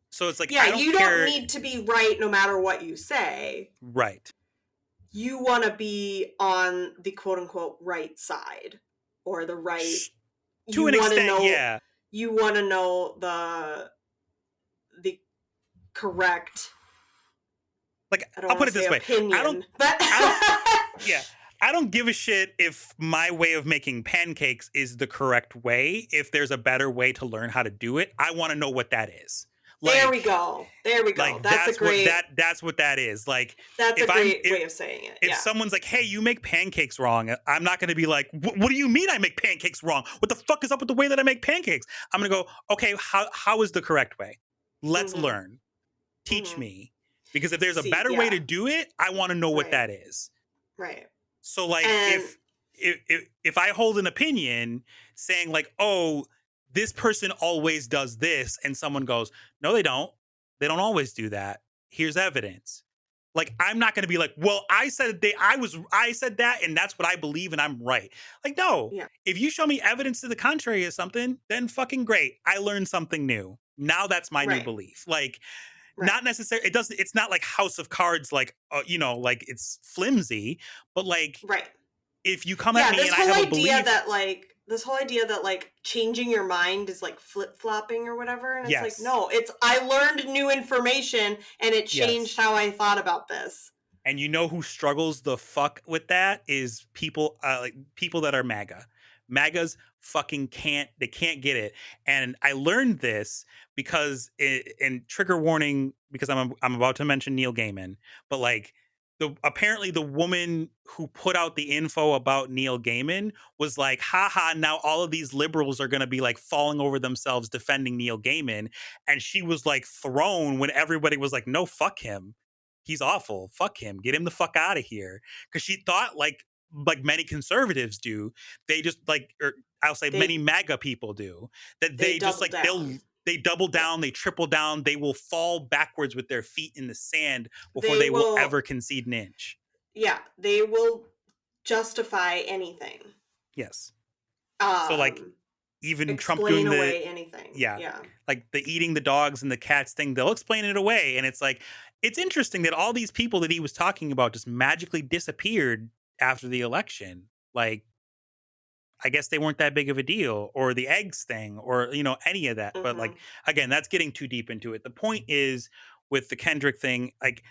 so it's like Yeah, I don't you don't care. need to be right no matter what you say. Right. You want to be on the quote unquote right side or the right. To You an want to extent, know. yeah. You want to know the correct. Like, I don't I'll want put to it say this way. I don't opinion, but I don't yeah. I don't give a shit if my way of making pancakes is the correct way. If there's a better way to learn how to do it, I want to know what that is. there we Like go. There we go. like that's what that is. Like That's a if I'm great way of saying it. if Yeah. someone's like, "Hey, you make pancakes wrong," I'm not going to be like, "What do you mean I make pancakes wrong? What the fuck is up with the way that I make pancakes?" I'm going to go, "Okay, how is the correct way? Let's Mm-hmm. learn. Teach Mm-hmm. me." Because if there's a See, better way yeah. to do it, I want to know what Right. that is. Right. So like And if I hold an opinion saying like, "Oh, this person always does this," and someone goes, "No, they don't. They don't always do that. Here's evidence." Like, I'm not going to be like, "Well, I said that and that's what I believe and I'm right." Like, no. yeah. If you show me evidence to the contrary of something, then fucking great. I learned something new. Now that's my new Right. belief. Like, Right. not necessarily, it's not like House of Cards, like, like it's flimsy, but like Right. if you come at Yeah, me and I have a belief, this whole idea that like changing your mind is like flip-flopping or whatever, and it's like, yes, no, it's I learned new information and it changed yes. how I thought about this. And you know who struggles the fuck with that is people, like people that are MAGA. MAGAs fucking can't get it. And I learned this because in trigger warning, because I'm about to mention Neil Gaiman, but like apparently the woman who put out the info about Neil Gaiman was like, haha, now all of these liberals are gonna be like falling over themselves defending Neil Gaiman. And she was like thrown when everybody was like, no, fuck him. He's awful. Fuck him. Get him the fuck out of here. Because she thought like many conservatives do, they just like, or I'll say many They MAGA people do, that they they just double like down. they double Yeah. down, they triple down, they will fall backwards with their feet in the sand before They they will will ever concede an inch. yeah, they will justify anything. Yes. So like Um even Trump explain doing the away anything. yeah, Yeah. like the eating the dogs and the cats thing, they'll explain it away. And it's like, it's interesting that all these people that he was talking about just magically disappeared after the election. Like, I guess they weren't that big of a deal, or the eggs thing, or, any of that. But like, Mhm. again, that's getting too deep into it. The point is with the Kendrick thing, like,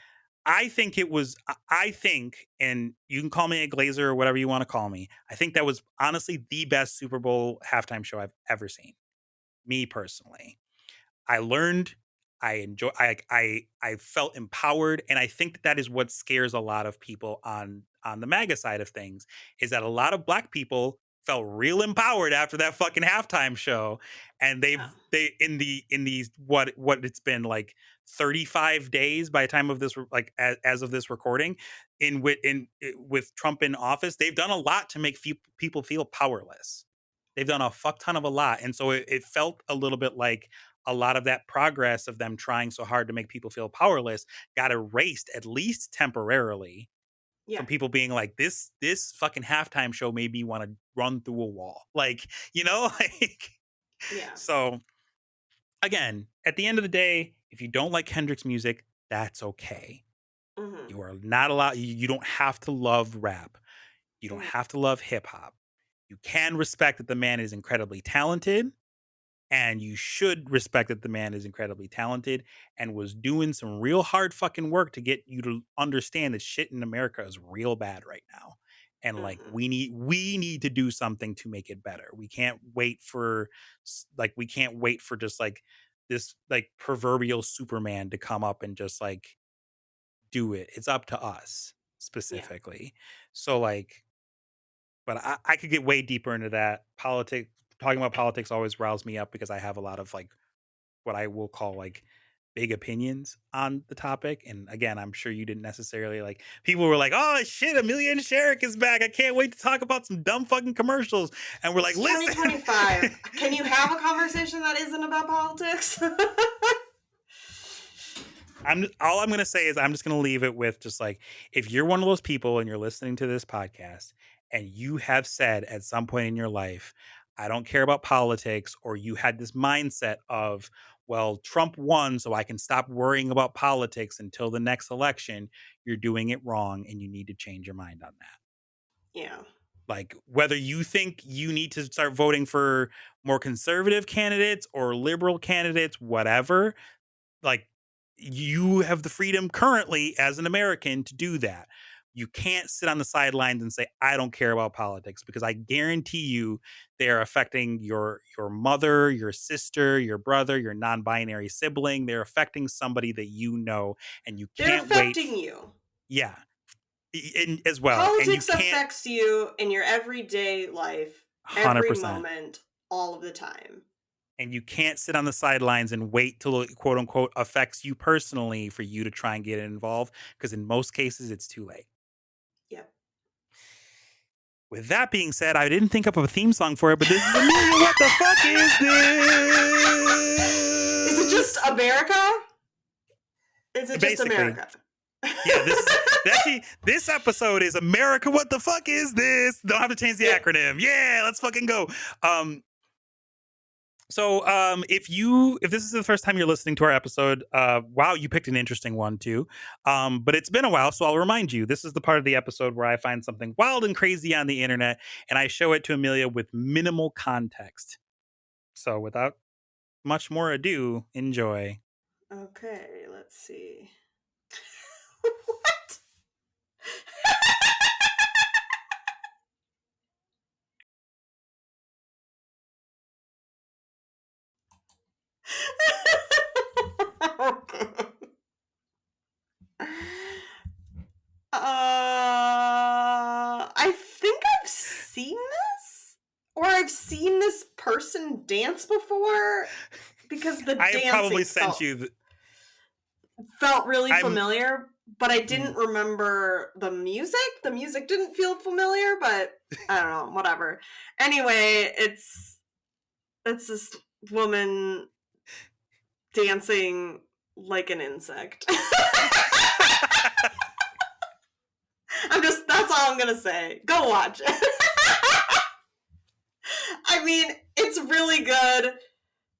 I think, and you can call me a glazer or whatever you want to call me. I think that was honestly the best Super Bowl halftime show I've ever seen. Me personally. I learned, I enjoy, I felt empowered, and I think that that is what scares a lot of people on the MAGA side of things, is that a lot of black people felt real empowered after that fucking halftime show, and Yeah. they in these what it's been like 35 days by the time of this, like as of this recording, with Trump in office, they've done a lot to make people feel powerless. They've done a fuck ton of a lot. And so it felt a little bit like a lot of that progress of them trying so hard to make people feel powerless got erased, at least temporarily, from people being like, this fucking halftime show made me want to run through a wall. Like, like, so again, at the end of the day, if you don't like Kendrick's music, that's okay. Mm-hmm. You are not allowed, you don't have to love rap. You don't have to love hip hop. You can respect that the man is incredibly talented, and you should respect that the man is incredibly talented and was doing some real hard fucking work to get you to understand that shit in America is real bad right now. And like, we need to do something to make it better. We can't wait for just like this like proverbial Superman to come up and just like do it. It's up to us specifically. So like, but I could get way deeper into that. Talking about politics always riles me up because I have a lot of like what I will call like big opinions on the topic. And again, I'm sure you didn't necessarily like, people were like, oh shit, Amelia and Sherrick is back. I can't wait to talk about some dumb fucking commercials. And we're like, listen. 2025. Can you have a conversation that isn't about politics? All I'm going to say is I'm just going to leave it with just like, if you're one of those people and you're listening to this podcast and you have said at some point in your life, I don't care about politics, or you had this mindset of, well, Trump won, so I can stop worrying about politics until the next election, you're doing it wrong and you need to change your mind on that. Yeah. Like, whether you think you need to start voting for more conservative candidates or liberal candidates, whatever, like, you have the freedom currently as an American to do that. You can't sit on the sidelines and say, I don't care about politics, because I guarantee you they are affecting your mother, your sister, your brother, your non-binary sibling. They're affecting somebody that you know, and you can't wait. They're affecting you. Yeah. As well. Politics affects you in your everyday life, 100%. Every moment, all of the time. And you can't sit on the sidelines and wait till it, quote unquote, affects you personally for you to try and get involved, because in most cases it's too late. Yep. With that being said, I didn't think up of a theme song for it, but this is Amelia. What the fuck is this? Is it just America? Is it Basically, just America? Yeah, this episode is America. What the fuck is this? Don't have to change the acronym. Yeah, let's fucking go. So if this is the first time you're listening to our episode, wow, you picked an interesting one too. But it's been a while, so I'll remind you, this is the part of the episode where I find something wild and crazy on the internet and I show it to Amelia with minimal context. So without much more ado, enjoy. Okay, let's see. What? I think I've seen this, or I've seen this person dance before, because the dancing probably sent you felt really familiar, but I didn't remember the music. The music didn't feel familiar, but I don't know, whatever. Anyway, it's this woman dancing like an insect. That's all I'm gonna say. Go watch it. I mean, it's really good.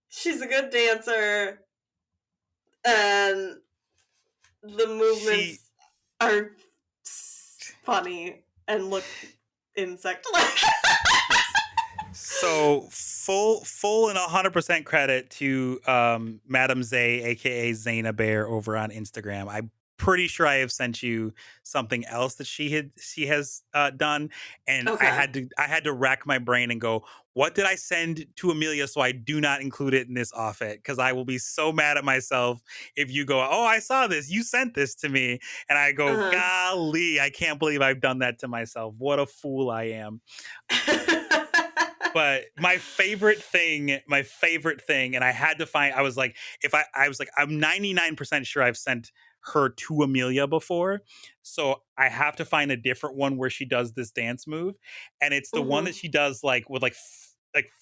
She's a good dancer. And the movements are funny and look insect-like. So full and 100% credit to Madam Zay, aka Zaina Bear, over on Instagram. I'm pretty sure I have sent you something else that she has done, and okay. I had to rack my brain and go, what did I send to Amelia so I do not include it in this off-it? Because I will be so mad at myself if you go, oh, I saw this, you sent this to me, and I go, golly, I can't believe I've done that to myself. What a fool I am. But my favorite thing, and I had to find, I was like, I'm 99% sure I've sent her to Amelia before. So I have to find a different one where she does this dance move. And it's the one that she does like with like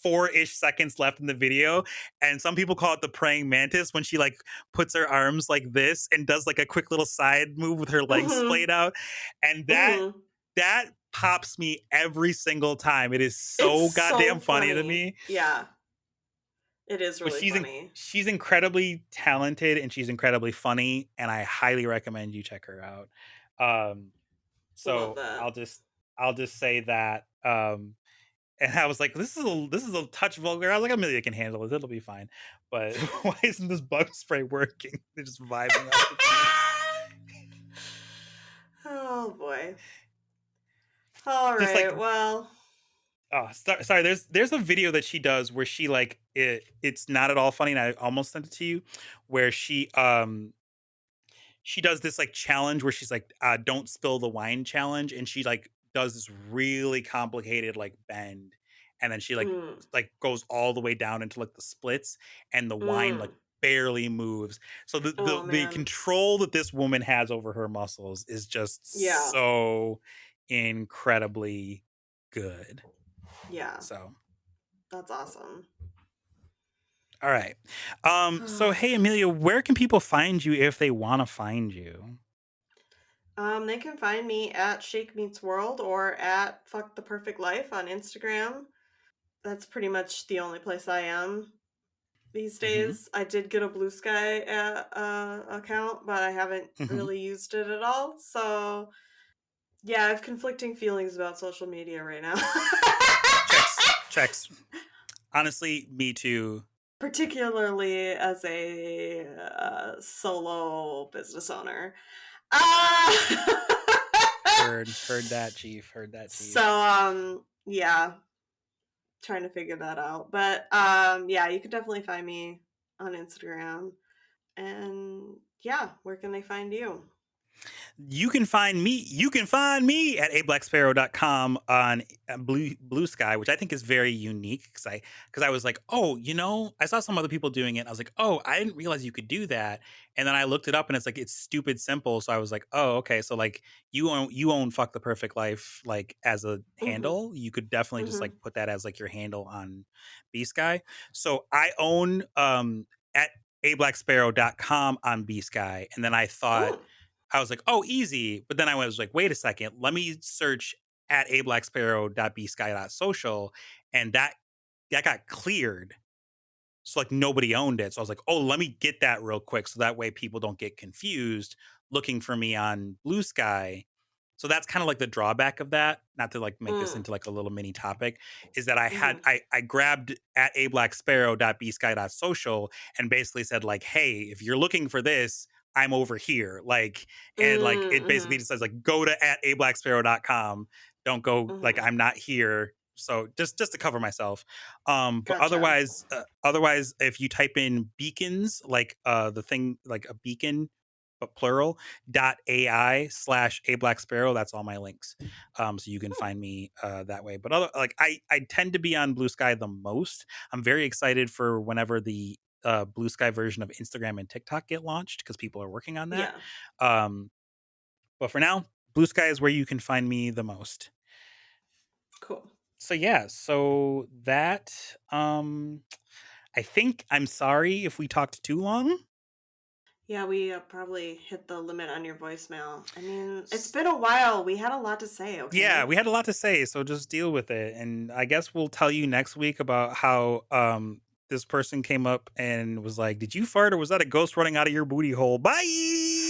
4-ish seconds left in the video. And some people call it the praying mantis, when she like puts her arms like this and does like a quick little side move with her legs splayed out. And that pops me every single time. It is so It's goddamn so funny to me. Yeah. It is But really funny. she's incredibly talented and she's incredibly funny, and I highly recommend you check her out. Love So that. I'll just say that. And I was like, this is a touch vulgar. I was like, Amelia can handle it. It'll be fine. But why isn't this bug spray working? They're just vibing off the keys. Oh boy. All Just right. like, Well. oh, sorry. There's a video that she does where she like it's not at all funny, and I almost sent it to you, where she does this like challenge where she's like, don't spill the wine challenge, and she like does this really complicated like bend, and then she like goes all the way down into like the splits, and the wine like barely moves. So the control that this woman has over her muscles is just so incredibly good. Yeah. So that's awesome. All right. So hey, Amelia, where can people find you if they want to find you? They can find me at Shake Meets World or at Fuck the Perfect Life on Instagram. That's pretty much the only place I am these days. I did get a Blue Sky account, but I haven't really used it at all. So yeah, I have conflicting feelings about social media right now. Checks. Honestly, me too. Particularly as a solo business owner. Heard that, Chief. Heard that, Chief. So, yeah, trying to figure that out. But yeah, you can definitely find me on Instagram. And yeah, where can they find you? You can find me at ablacksparrow.com on Blue Sky, which I think is very unique because I was like, oh, I saw some other people doing it. I was like, oh, I didn't realize you could do that. And then I looked it up and it's like, it's stupid simple. So I was like, oh, okay. So like you own Fuck the Perfect Life, like as a handle. You could definitely just like put that as like your handle on B Sky. So I own at ablacksparrow.com on B Sky. And then I thought, I was like, oh, easy. But then I was like, wait a second. Let me search at ablacksparrow.bsky.social. And that got cleared. So like nobody owned it. So I was like, oh, let me get that real quick. So that way people don't get confused looking for me on Blue Sky. So that's kind of like the drawback of that. Not to like make this into like a little mini topic, is that I grabbed at ablacksparrow.bsky.social and basically said like, hey, if you're looking for this, I'm over here. Like, and like it basically just says like, go to at ablacksparrow.com. Don't go like I'm not here. So just to cover myself. But otherwise, if you type in beacons, like the thing like a beacon, but plural, .ai/ablacksparrow, that's all my links. So you can find me that way. But I tend to be on Blue Sky the most. I'm very excited for whenever the Blue Sky version of Instagram and TikTok get launched because people are working on that. Yeah. But for now, Blue Sky is where you can find me the most. Cool. So yeah, so that I think I'm sorry if we talked too long. Yeah, we probably hit the limit on your voicemail. I mean, it's been a while. We had a lot to say, okay? Yeah, we had a lot to say, so just deal with it. And I guess we'll tell you next week about how this person came up and was like, did you fart or was that a ghost running out of your booty hole? Bye!